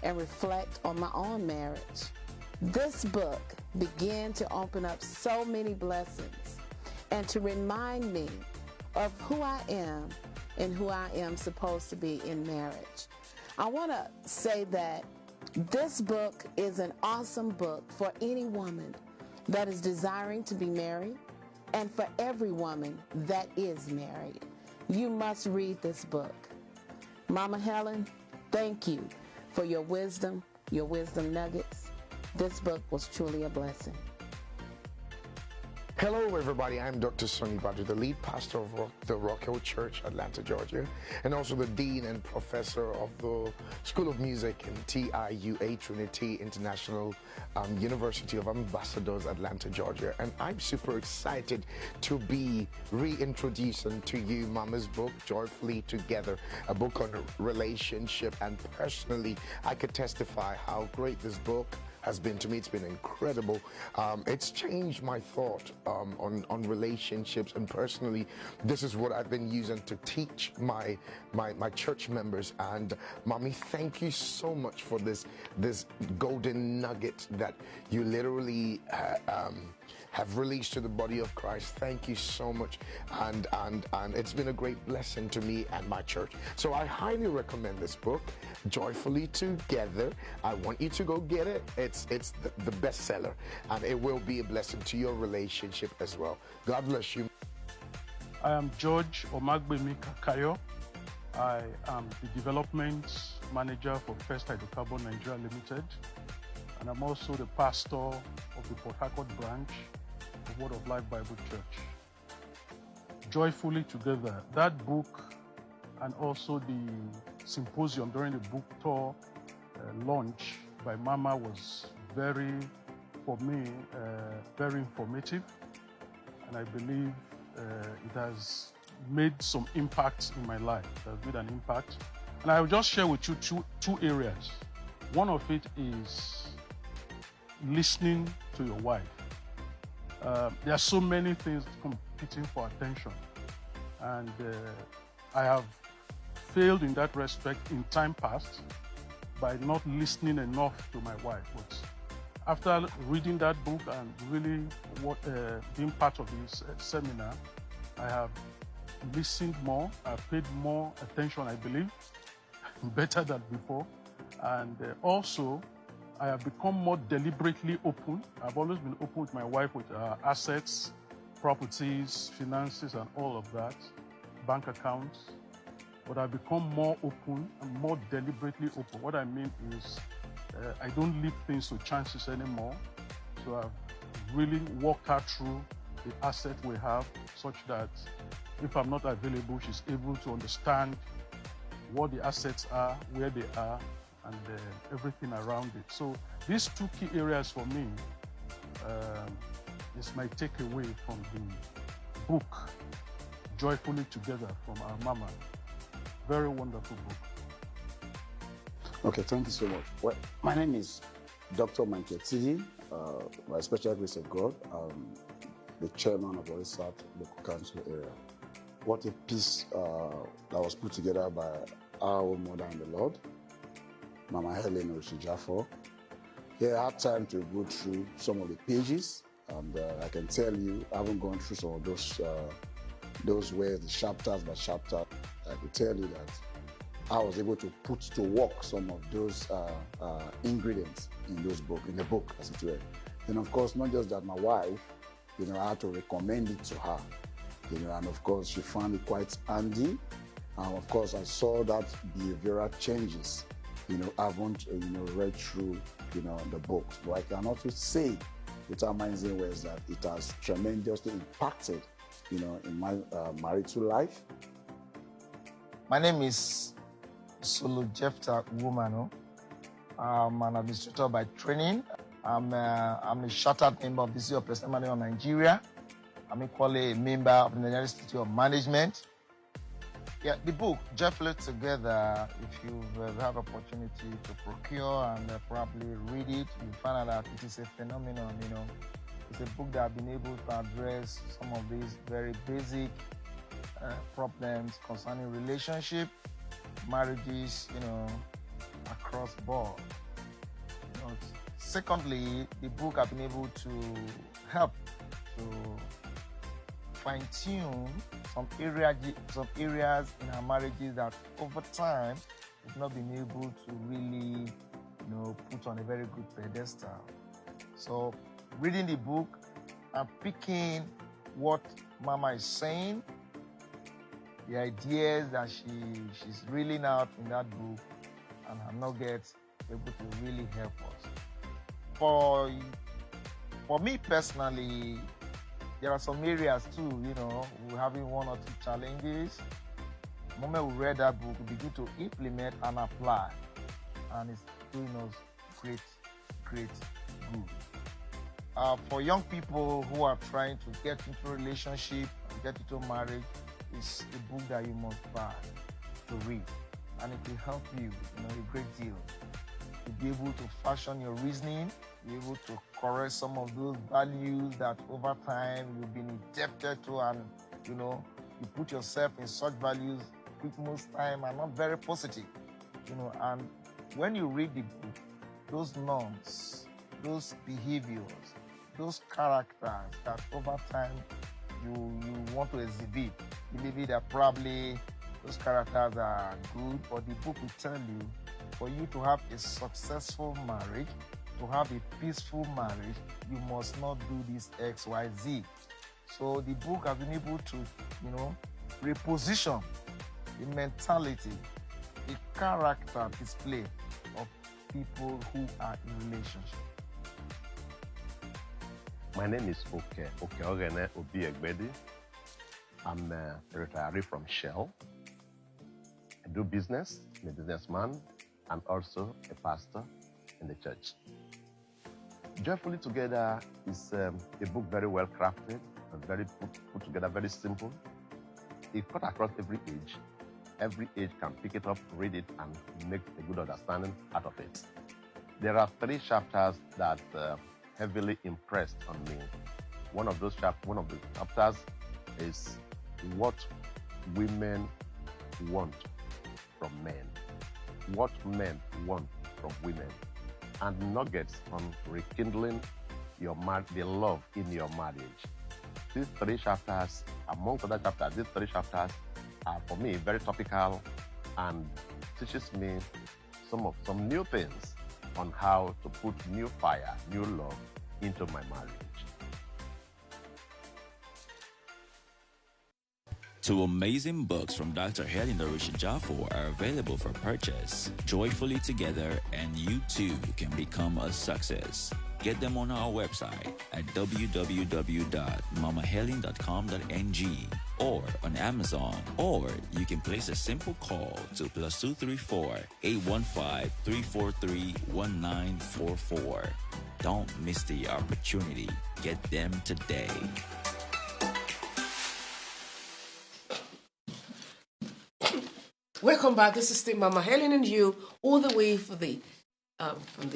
and reflect on my own marriage, this book began to open up so many blessings and to remind me of who I am and who I am supposed to be in marriage. I want to say that this book is an awesome book for any woman that is desiring to be married and for every woman that is married. You must read this book. Mama Helen, thank you for your wisdom nuggets. This book was truly a blessing. Hello, everybody. I'm Dr. Sonny Badru, the lead pastor of the Rock Hill Church, Atlanta, Georgia, and also the dean and professor of the School of Music in TIUA, Trinity International University of Ambassadors, Atlanta, Georgia. And I'm super excited to be reintroducing to you Mama's book, Joyfully Together, a book on relationship. And personally, I could testify how great this book has been to me. It's been incredible. It's changed my thought on relationships, and personally, this is what I've been using to teach my church members. And Mommy, thank you so much for this golden nugget that you literally have released to the body of Christ. Thank you so much, and it's been a great blessing to me and my church. So I highly recommend this book, Joyfully Together. I want you to go get it. It's the bestseller, and it will be a blessing to your relationship as well. God bless you. I am George Omagbemi Kakayo. I am the development manager for First Hydrocarbon Nigeria Limited, and I'm also the pastor of the Port Harcourt branch of Word of Life Bible Church. Joyfully Together, that book, and also the symposium during the book tour launch by Mama was very informative, and I believe it has made some impact in my life. It has made an impact. And I will just share with you two areas. One of it is listening to your wife. There are so many things competing for attention. And I have failed in that respect in time past by not listening enough to my wife. But after reading that book and really being part of this seminar, I have listened more, I've paid more attention, I believe, better than before. And also, I have become more deliberately open. I've always been open with my wife with assets, properties, finances, and all of that, bank accounts. But I've become more open and more deliberately open. What I mean is I don't leave things to chances anymore. So I've really walked her through the asset we have such that if I'm not available, she's able to understand what the assets are, where they are, and everything around it. So these two key areas for me is my takeaway from the book, Joyfully Together, from our mama. Very wonderful book. Okay, thank you so much. Well, my name is Dr. Michael Tidi, by special grace of God, the chairman of the South Local Council area. What a piece that was put together by our own mother in the Lord, Mama Helen Orishijafor. Here, I had time to go through some of the pages, and I can tell you, I haven't gone through some of those words, the chapters by chapter. I could tell you that I was able to put to work some of those ingredients in the book, as it were. And of course, not just that, my wife, I had to recommend it to her, and of course, she found it quite handy. And of course, I saw that behavioral changes, haven't, read through, the book. But I can also say, without minding words, that it has tremendously impacted, in my marital life. My name is Solo Jefta Womano. I'm an administrator by training. I'm a chartered member of the City of Testimonials of Nigeria. I'm equally a member of the Nigerian Institute of Management. Yeah, the book, Joyfully Together, if you've had opportunity to procure and probably read it, you find out that it is a phenomenon, It's a book that I've been able to address some of these very basic problems concerning relationship, marriages, across board. Secondly, the book I've been able to help to fine-tune some areas in our marriages that over time we've not been able to really, put on a very good pedestal. So reading the book and picking what Mama is saying, the ideas that she's reeling out in that book, and her nuggets able to really help us. For me personally, there are some areas too, we're having one or two challenges. The moment we read that book, we begin to implement and apply, and it's doing us great good. For young people who are trying to get into a relationship, get into marriage, it's a book that you must buy to read, and it will help you, a great deal. You'll be able to fashion your reasoning, be able to correct some of those values that over time you've been indebted to, and you put yourself in such values which most time are not very positive, and when you read the book, those norms, those behaviors, those characters that over time you want to exhibit, believe that probably those characters are good, but the book will tell you, for you to have a successful marriage, to have a peaceful marriage, you must not do this X, Y, Z. So the book has been able to, reposition the mentality, the character display of people who are in relationship. My name is Oke Ogene Obi Egbedi. I'm a retiree from Shell. I do business, I'm a businessman, and also a pastor in the church. Joyfully Together is a book very well crafted, and very put together, very simple. it cut across every age. Every age can pick it up, read it, and make a good understanding out of it. There are 3 chapters that heavily impressed on me. One of the chapters is what women want from men, what men want from women, and nuggets on rekindling the love in your marriage. These 3 chapters, among other chapters, these 3 chapters are for me very topical and teaches me some new things on how to put new fire, new love into my marriage. 2 amazing books from Dr. Helen Jaffor are available for purchase. Joyfully Together and You Too Can Become a Success. Get them on our website at www.mamahelen.com.ng or on Amazon, or you can place a simple call to +234 815 343 1944. Don't miss the opportunity. Get them today. Welcome back. This is still Mama Helen and you, all the way from the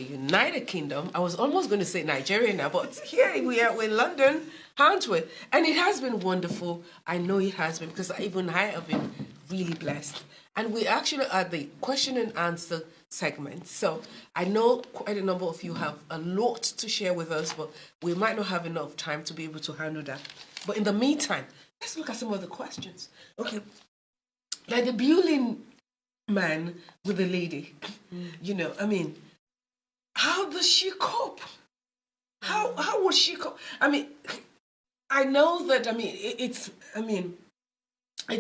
United Kingdom. I was almost going to say Nigeria now, but here we are in London, Antwerp, and it has been wonderful. I know it has been, because even I have been really blessed. And we actually are at the question and answer segment. So I know quite a number of you have a lot to share with us, but we might not have enough time to be able to handle that. But in the meantime, let's look at some of the questions. Okay. Like the bullying man with the lady, how does she cope? How would she cope? I know that, it's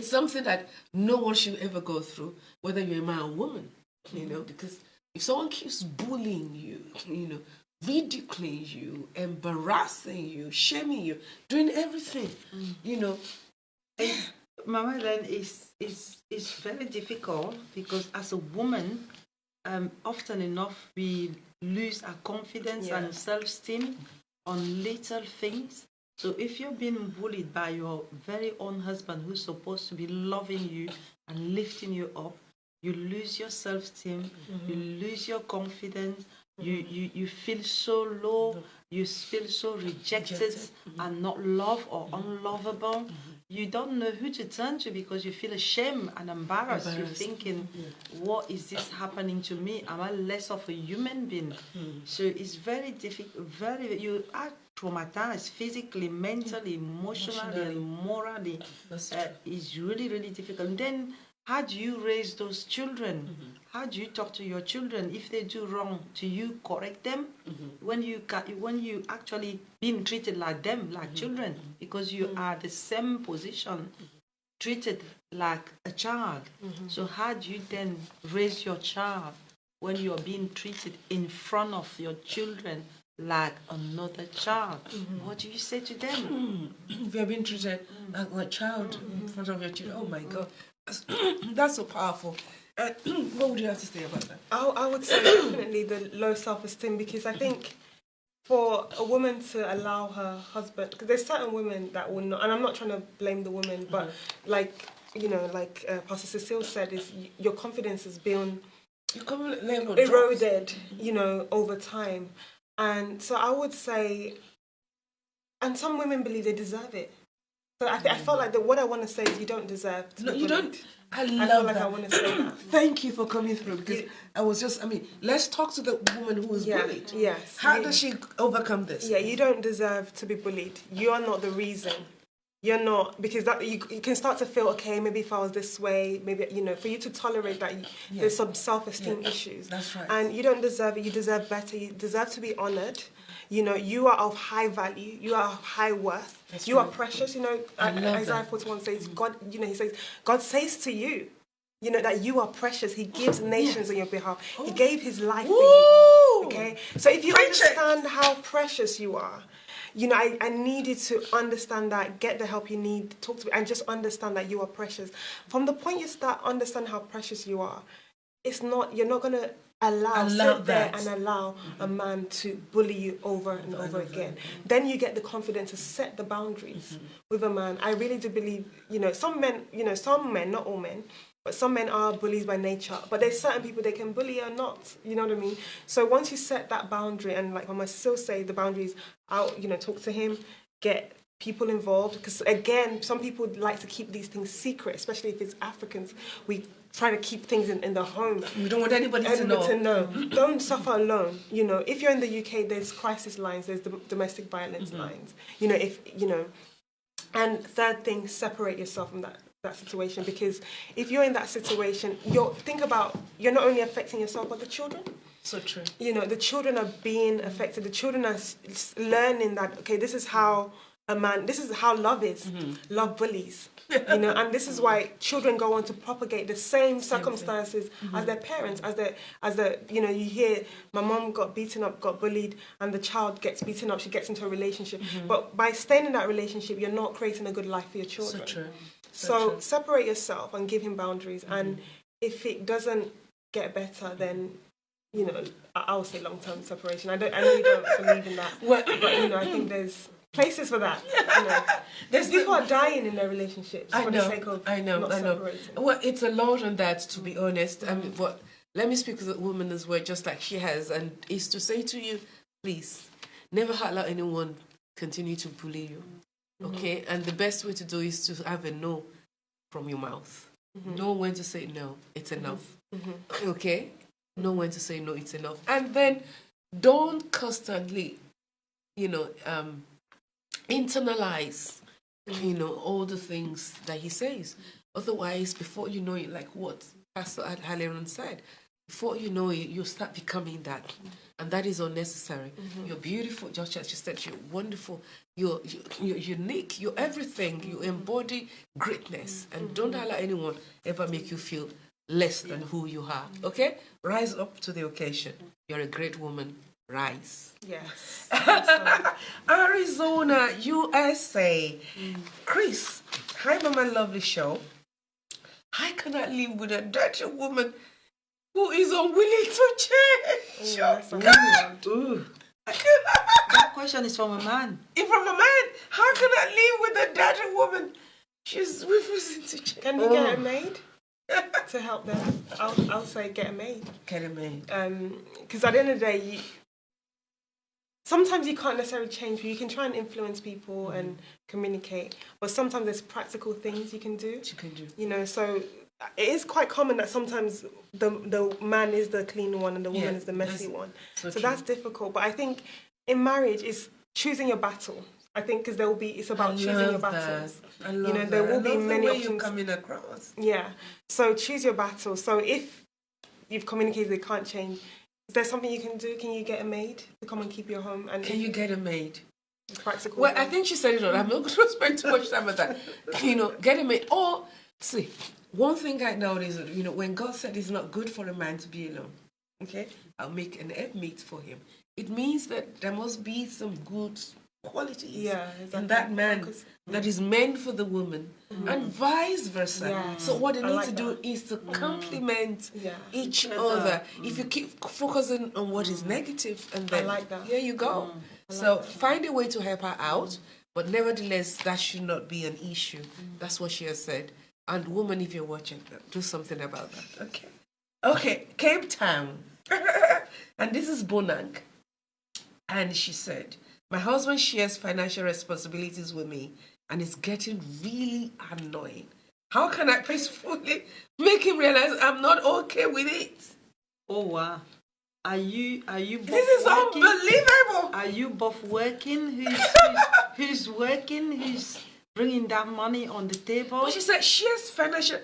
something that no one should ever go through, whether you're a man or woman, because if someone keeps bullying you, ridiculing you, embarrassing you, shaming you, doing everything, Mama Helen, is very difficult, because as a woman, often enough we lose our confidence and self-esteem on little things. So if you're being bullied by your very own husband, who's supposed to be loving you and lifting you up, you lose your self-esteem, you lose your confidence, you feel so low, you feel so rejected and not loved or unlovable. You don't know who to turn to, because you feel ashamed and embarrassed. You're thinking, what is this happening to me? Am I less of a human being? So it's very difficult, you are traumatized physically, mentally, emotionally, and morally. It's really, really difficult. And then, how do you raise those children? How do you talk to your children? If they do wrong, do you correct them? When you actually being treated like them, like children, because you are the same position, treated like a child. So how do you then raise your child when you are being treated in front of your children like another child? What do you say to them? If you're being treated like a child in front of your children, oh my God. That's so powerful. What would you have to say about that? I would say definitely the low self-esteem, because I think for a woman to allow her husband, because there's certain women that will not, and I'm not trying to blame the woman, but like Pastor Cecile said, is your confidence is being eroded, over time. And so I would say, and some women believe they deserve it. So I felt like what I want to say is you don't deserve to. No, you don't. I feel like that. I want to say that. Thank you for coming through, because I was just, let's talk to the woman who was bullied. Yes. How does she overcome this? Yeah, you don't deserve to be bullied. You are not the reason. You're not, because that you can start to feel, okay, maybe if I was this way, maybe, for you to tolerate that, there's some self-esteem issues. That's right. And you don't deserve it. You deserve better. You deserve to be honored. You are of high value. You are of high worth. That's you are precious. Isaiah 41 says, God, he says, God says to you, that you are precious. He gives nations on your behalf. He gave his life for you. Okay? So if you understand how precious you are, I need you to understand that, get the help you need, talk to me, and just understand that you are precious. From the point you start understand how precious you are, you're not going to love sit there that. and allow a man to bully you over and over again. Then you get the confidence to set the boundaries with a man. I really do believe, some men, not all men, but some men are bullies by nature. But there's certain people they can bully or not. You know what I mean? So once you set that boundary, and like Mama still say, the boundaries out, talk to him, get people involved. Because again, some people like to keep these things secret, especially if it's Africans. We try to keep things in the home. We don't want anybody to know. Don't suffer alone. If you're in the UK, there's crisis lines, there's domestic violence lines. And third thing, separate yourself from that situation, because if you're in that situation, you're not only affecting yourself but the children. So true. The children are being affected. The children are learning that, okay, this is how love is. Love bullies. And this is why children go on to propagate the same circumstances as their parents, you hear my mom got beaten up, got bullied, and the child gets beaten up, she gets into a relationship. But by staying in that relationship, you're not creating a good life for your children. So true. So separate yourself and give him boundaries. And if it doesn't get better, then I'll say long-term separation. I really don't believe in that. But I think there's places for that. There's people are dying in their relationships for the sake of not separating. Well, it's a lot on that, to be honest. But let me speak as a woman as well, just like she has, and is to say to you, please, never allow anyone continue to bully you. Okay? And the best way to do is to have a no from your mouth. Know when to say no, it's enough. Okay? Know when to say no, it's enough. And then don't constantly, internalize, all the things that he says. Otherwise, before you know it, like what Pastor Helen said, before you know it, you start becoming that. And that is unnecessary. You're beautiful, just as you said, you're wonderful, you're unique, you're everything, you embody greatness. And don't allow anyone ever make you feel less than who you are. Okay? Rise up to the occasion. You're a great woman. Rise. Yes. Arizona, USA. Chris, hi, Mama Lovely Show. I cannot live with a dirty woman who is unwilling to change. That question is from a man. If from a man, how can I live with a dirty woman? She's refusing to change. Can you get a maid to help them? I'll say get a maid. Get a maid. Because at the end of the day, sometimes you can't necessarily change, but you can try and influence people and communicate. But sometimes there's practical things you can do. So it is quite common that sometimes the man is the clean one and the woman is the messy one. So that's difficult. But I think in marriage is choosing your battle. I think because it's about choosing your battles. I love that. There will be many the way options. you're coming across. Yeah. So choose your battle. So if you've communicated they can't change, is there something you can do? Can you get a maid to come and keep your home? And can you get a maid? Practical. Well, I think she said it all. I'm not going to spend too much time on that. Get a maid. Or, see, one thing I know is, when God said it's not good for a man to be alone, okay, I'll make an helpmate for him. It means that there must be some good qualities in that man that is meant for the woman, and vice versa. So what they need to do is to complement each other. If you keep focusing on what is negative, and then here you go. So find a way to help her out, but nevertheless, that should not be an issue. That's what she has said. And woman, if you're watching, do something about that. Okay, Cape Town. And this is Bonang. And she said, my husband shares financial responsibilities with me, and it's getting really annoying. How can I peacefully make him realize I'm not okay with it? Oh wow! Are you? This is unbelievable. Are you both working? Who's working? Who's bringing that money on the table? But she said she has financial.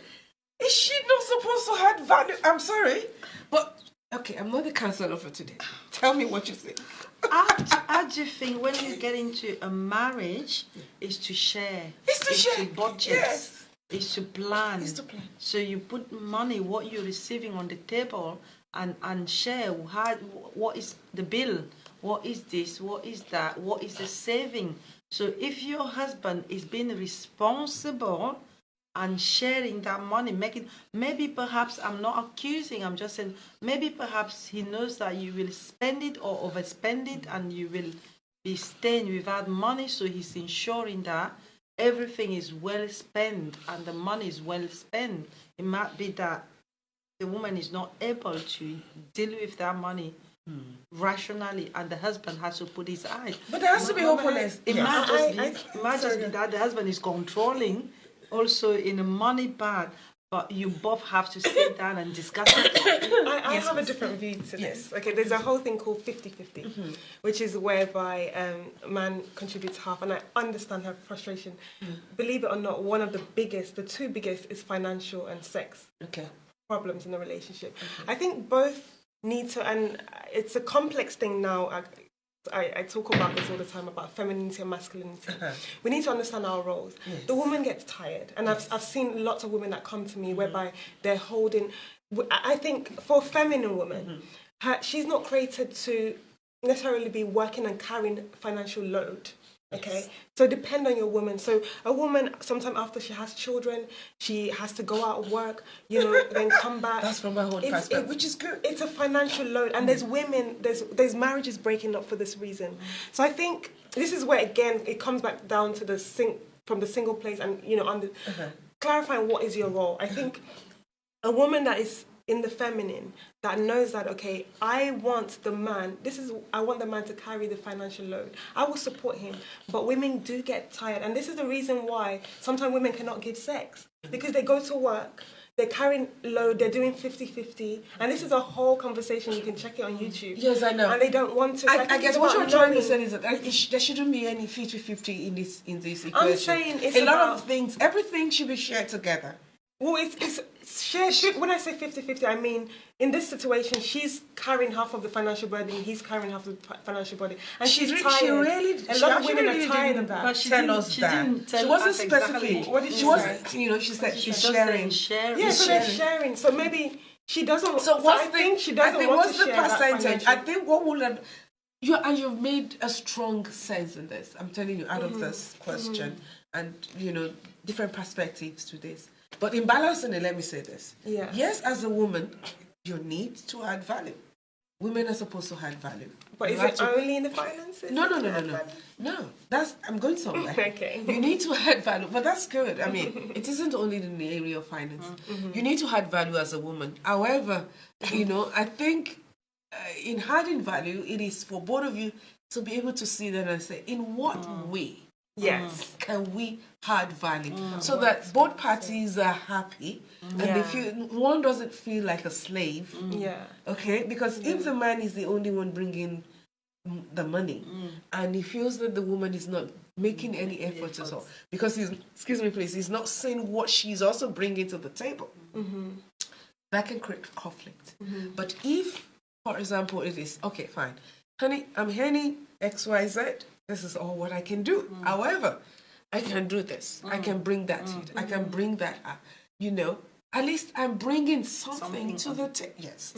Is she not supposed to have value? I'm sorry, but okay, I'm not the counselor for today. Tell me what you think. How do you think when you get into a marriage is to share? It's to budget. Yes. It's to plan. So you put money, what you're receiving on the table, and share. What is the bill? What is this? What is that? What is the saving? So if your husband is being responsible and sharing that money, maybe perhaps I'm not accusing, I'm just saying, maybe perhaps he knows that you will spend it or overspend it and you will be staying without money, so he's ensuring that everything is well spent and the money is well spent. It might be that the woman is not able to deal with that money rationally, and the husband has to put his eyes. But there has to be openness. It might just be that the husband is controlling also in a money part, but you both have to sit down and discuss it. I have a different view to this. Okay, there's a whole thing called 50-50, which is whereby a man contributes half, and I understand her frustration. Believe it or not, the two biggest is financial and sex problems in the relationship. I think both need to, and it's a complex thing now. I talk about this all the time, about femininity and masculinity. We need to understand our roles. The woman gets tired, and I've seen lots of women that come to me whereby they're holding. I think for a feminine woman, she's not created to necessarily be working and carrying financial load. Okay, so depend on your woman. So a woman, sometime after she has children, she has to go out and work, then come back. That's from my whole perspective, which is good. It's a financial load, and there's women, there's marriages breaking up for this reason. So I think this is where, again, it comes back down to from the single place, and clarifying what is your role. I think a woman that is in the feminine, that knows that, okay, I want the man to carry the financial load. I will support him, but women do get tired, and this is the reason why sometimes women cannot give sex, because they go to work, they're carrying load, they're doing 50-50, and this is a whole conversation. You can check it on YouTube. Yes, I know. And they don't want to. So I guess what you're trying to say is that there shouldn't be any 50-50 in this equation. I'm saying it's a lot of things, everything should be shared together. Well, it's shared. When I say 50-50, I mean, in this situation, she's carrying half of the financial burden, he's carrying half of the financial burden. And she's tired. A lot of women are tired of that. But she wasn't specific. What did she say? She said she's sharing. Yeah, so they're sharing. So maybe she doesn't. So I think she doesn't want to share that financial. What's the percentage? I think what will have... You've made a strong sense in this. I'm telling you, out of this question. And, different perspectives to this. But in balancing it, let me say this. Yeah. Yes, as a woman, you need to add value. Women are supposed to add value. But is it only in the finances? No. I'm going somewhere. Okay. You need to add value, but that's good. I mean, it isn't only in the area of finance. You need to add value as a woman. However, I think in adding value, it is for both of you to be able to see that and say, in what way? Yes. Can we add value so that both parties are happy and they feel one doesn't feel like a slave? Yeah. Okay? Because if the man is the only one bringing the money and he feels that the woman is not making any effort at all because he's not saying what she's also bringing to the table, that can create conflict. But if, for example, it is, okay, fine, honey, I'm earning XYZ. This is all what I can do. However, I can do this. I can bring that in. I can bring that up. At least I'm bringing something to the table. Yes.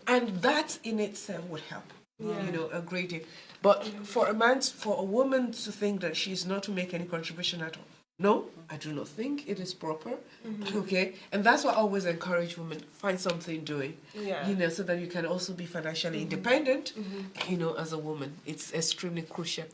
And that in itself would help. A great deal. But for a woman to think that she's not to make any contribution at all, no, I do not think it is proper. Okay, and that's why I always encourage women, find something doing. So that you can also be financially independent. As a woman, it's extremely crucial.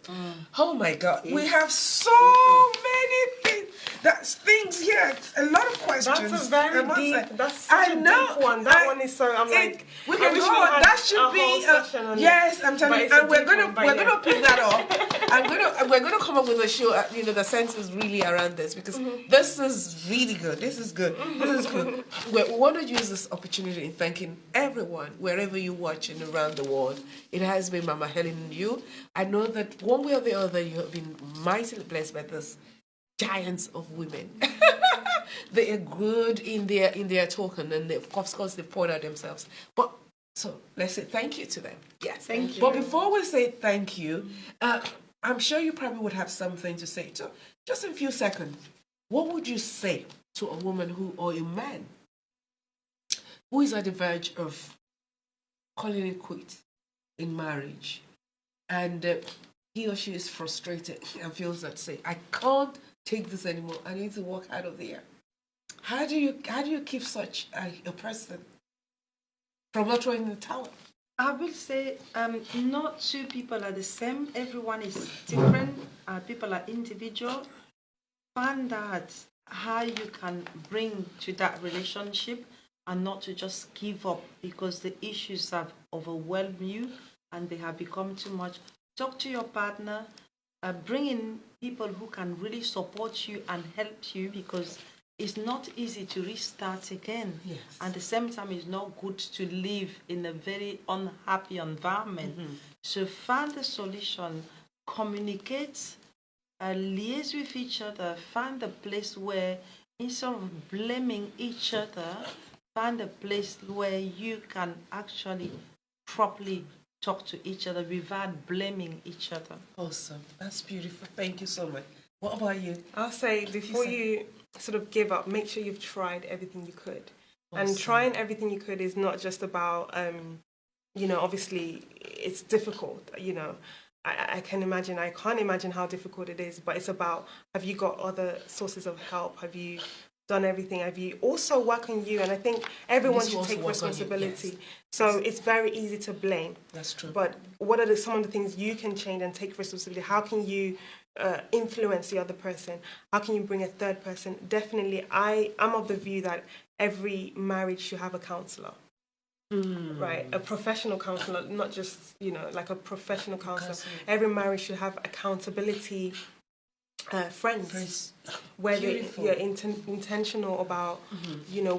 Oh my God, we have so many things. That's things here. A lot of questions. That's a very deep. That's such a deep one. That one is so. I'm like, we can go. That should be. Yes, I'm telling you. And we're gonna pick that up. We're gonna come up with a show. The sense is really around this because this is really good. This is good. This is good. We want to use this opportunity in thanking everyone wherever you're watching around the world. It has been Mama Helen and you. I know that one way or the other you have been mightily blessed by this giants of women. They are good in their talking, and of course they poured out themselves. But so let's say thank you to them. Yes, thank you. But before we say thank you, I'm sure you probably would have something to say. So just in a few seconds, what would you say to a woman or a man who is at the verge of calling it quits in marriage, and he or she is frustrated and feels that, say, I can't take this anymore. I need to walk out of there. How do you keep such a person from not throwing in the towel? I will say not two people are the same. Everyone is different. People are individual. Find out how you can bring to that relationship and not to just give up because the issues have overwhelmed you and they have become too much. Talk to your partner. Bring in people who can really support you and help you because it's not easy to restart again. Yes. At the same time, it's not good to live in a very unhappy environment. So find a solution, communicate, liaise with each other, find a place where instead of blaming each other, find a place where you can actually properly talk to each other without blaming each other. Awesome. That's beautiful. Thank you so much. What about you? I'll say before you sort of give up, make sure you've tried everything you could. Awesome. And trying everything you could is not just about, obviously it's difficult, I can't imagine how difficult it is, but it's about, have you got other sources of help? Have you done everything? Have you also work on you? And I think everyone should take responsibility. Yes. So it's very easy to blame. That's true. But what are some of the things you can change and take responsibility? How can you influence the other person? How can you bring a third person? Definitely, I'm of the view that every marriage should have a counselor. Right, a professional counselor, not just, like a professional counselor. Every marriage should have accountability friends where you're intentional about,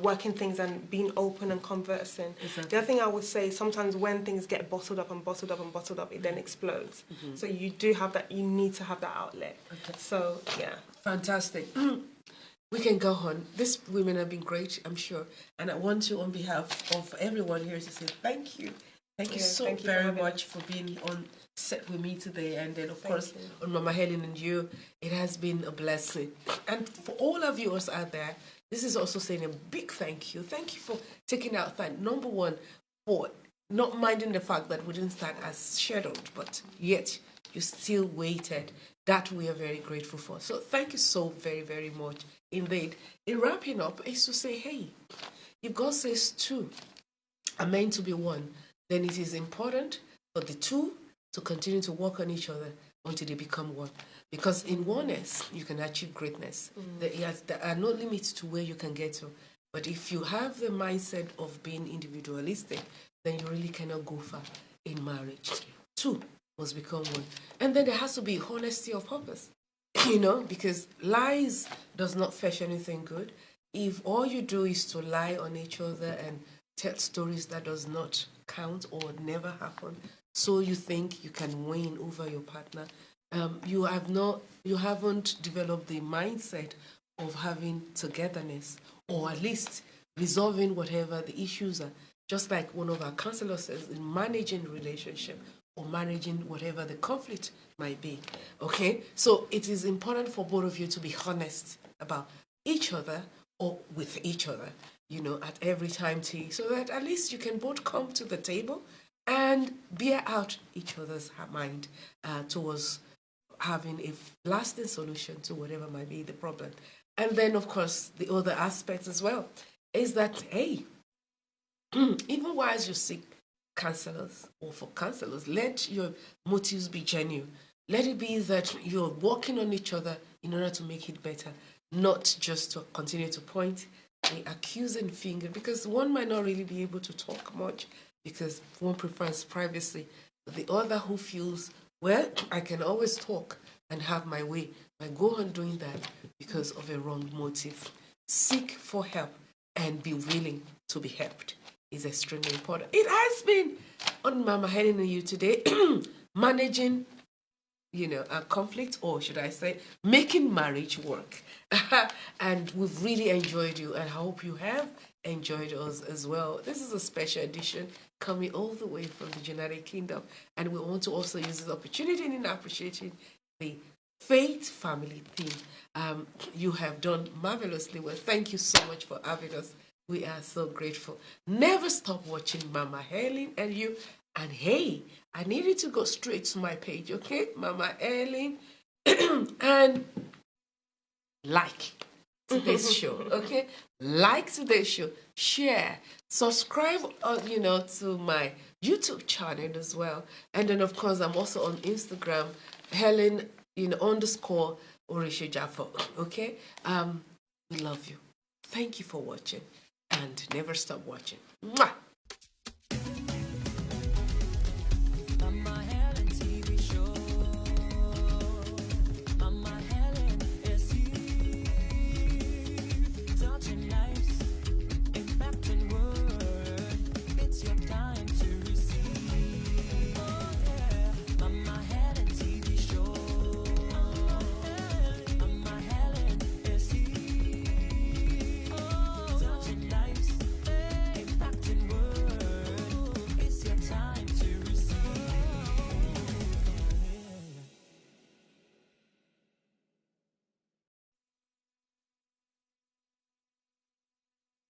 working things and being open and conversing. Exactly. The other thing I would say, sometimes when things get bottled up, it then explodes. So you do have that, you need to have that outlet. Okay. So, yeah. Fantastic. We can go on. These women have been great, I'm sure. And I want to, on behalf of everyone here, to say thank you. Thank you very much for being on set with me today. And then, of course, on Mama Helen and you, it has been a blessing. And for all our viewers out there, this is also saying a big thank you. Thank you for taking out time. Number one, for not minding the fact that we didn't start as scheduled, but yet you still waited. That we are very grateful for. So thank you so very, very much indeed. In wrapping up, is to say, hey, if God says two are meant to be one, then it is important for the two to continue to work on each other until they become one. Because in oneness, you can achieve greatness. There are no limits to where you can get to. But if you have the mindset of being individualistic, then you really cannot go far in marriage. Two must become one. And then there has to be honesty of purpose, because lies does not fetch anything good. If all you do is to lie on each other and tell stories that does not count or never happen, so you think you can win over your partner, you haven't developed the mindset of having togetherness, or at least resolving whatever the issues are. Just like one of our counselors says, in managing relationship, or managing whatever the conflict might be, okay? So it is important for both of you to be honest about each other or with each other, at every time so that at least you can both come to the table and bear out each other's mind towards having a lasting solution to whatever might be the problem. And then, of course, the other aspect as well is that, hey, even whilst you seek counselors or for counselors, let your motives be genuine. Let it be that you're working on each other in order to make it better, not just to continue to point the accusing finger, because one might not really be able to talk much because one prefers privacy. The other who feels, well, I can always talk and have my way, I go on doing that because of a wrong motive. Seek for help and be willing to be helped is extremely important. It has been on Mama Helen and you today, managing, a conflict, or should I say, making marriage work. And we've really enjoyed you, and I hope you have enjoyed us as well. This is a special edition coming all the way from the United Kingdom, and we want to also use this opportunity in appreciating the faith family theme. You have done marvelously well. Thank you so much for having us. We are so grateful. Never stop watching Mama Helen and you. And hey, I need you to go straight to my page, okay? Mama Helen. And like today's show, okay? Like today's show, share, subscribe, to my YouTube channel as well. And then, of course, I'm also on Instagram, Helen, _ Orisha Jaffa, okay? We love you. Thank you for watching, and never stop watching. Mwah!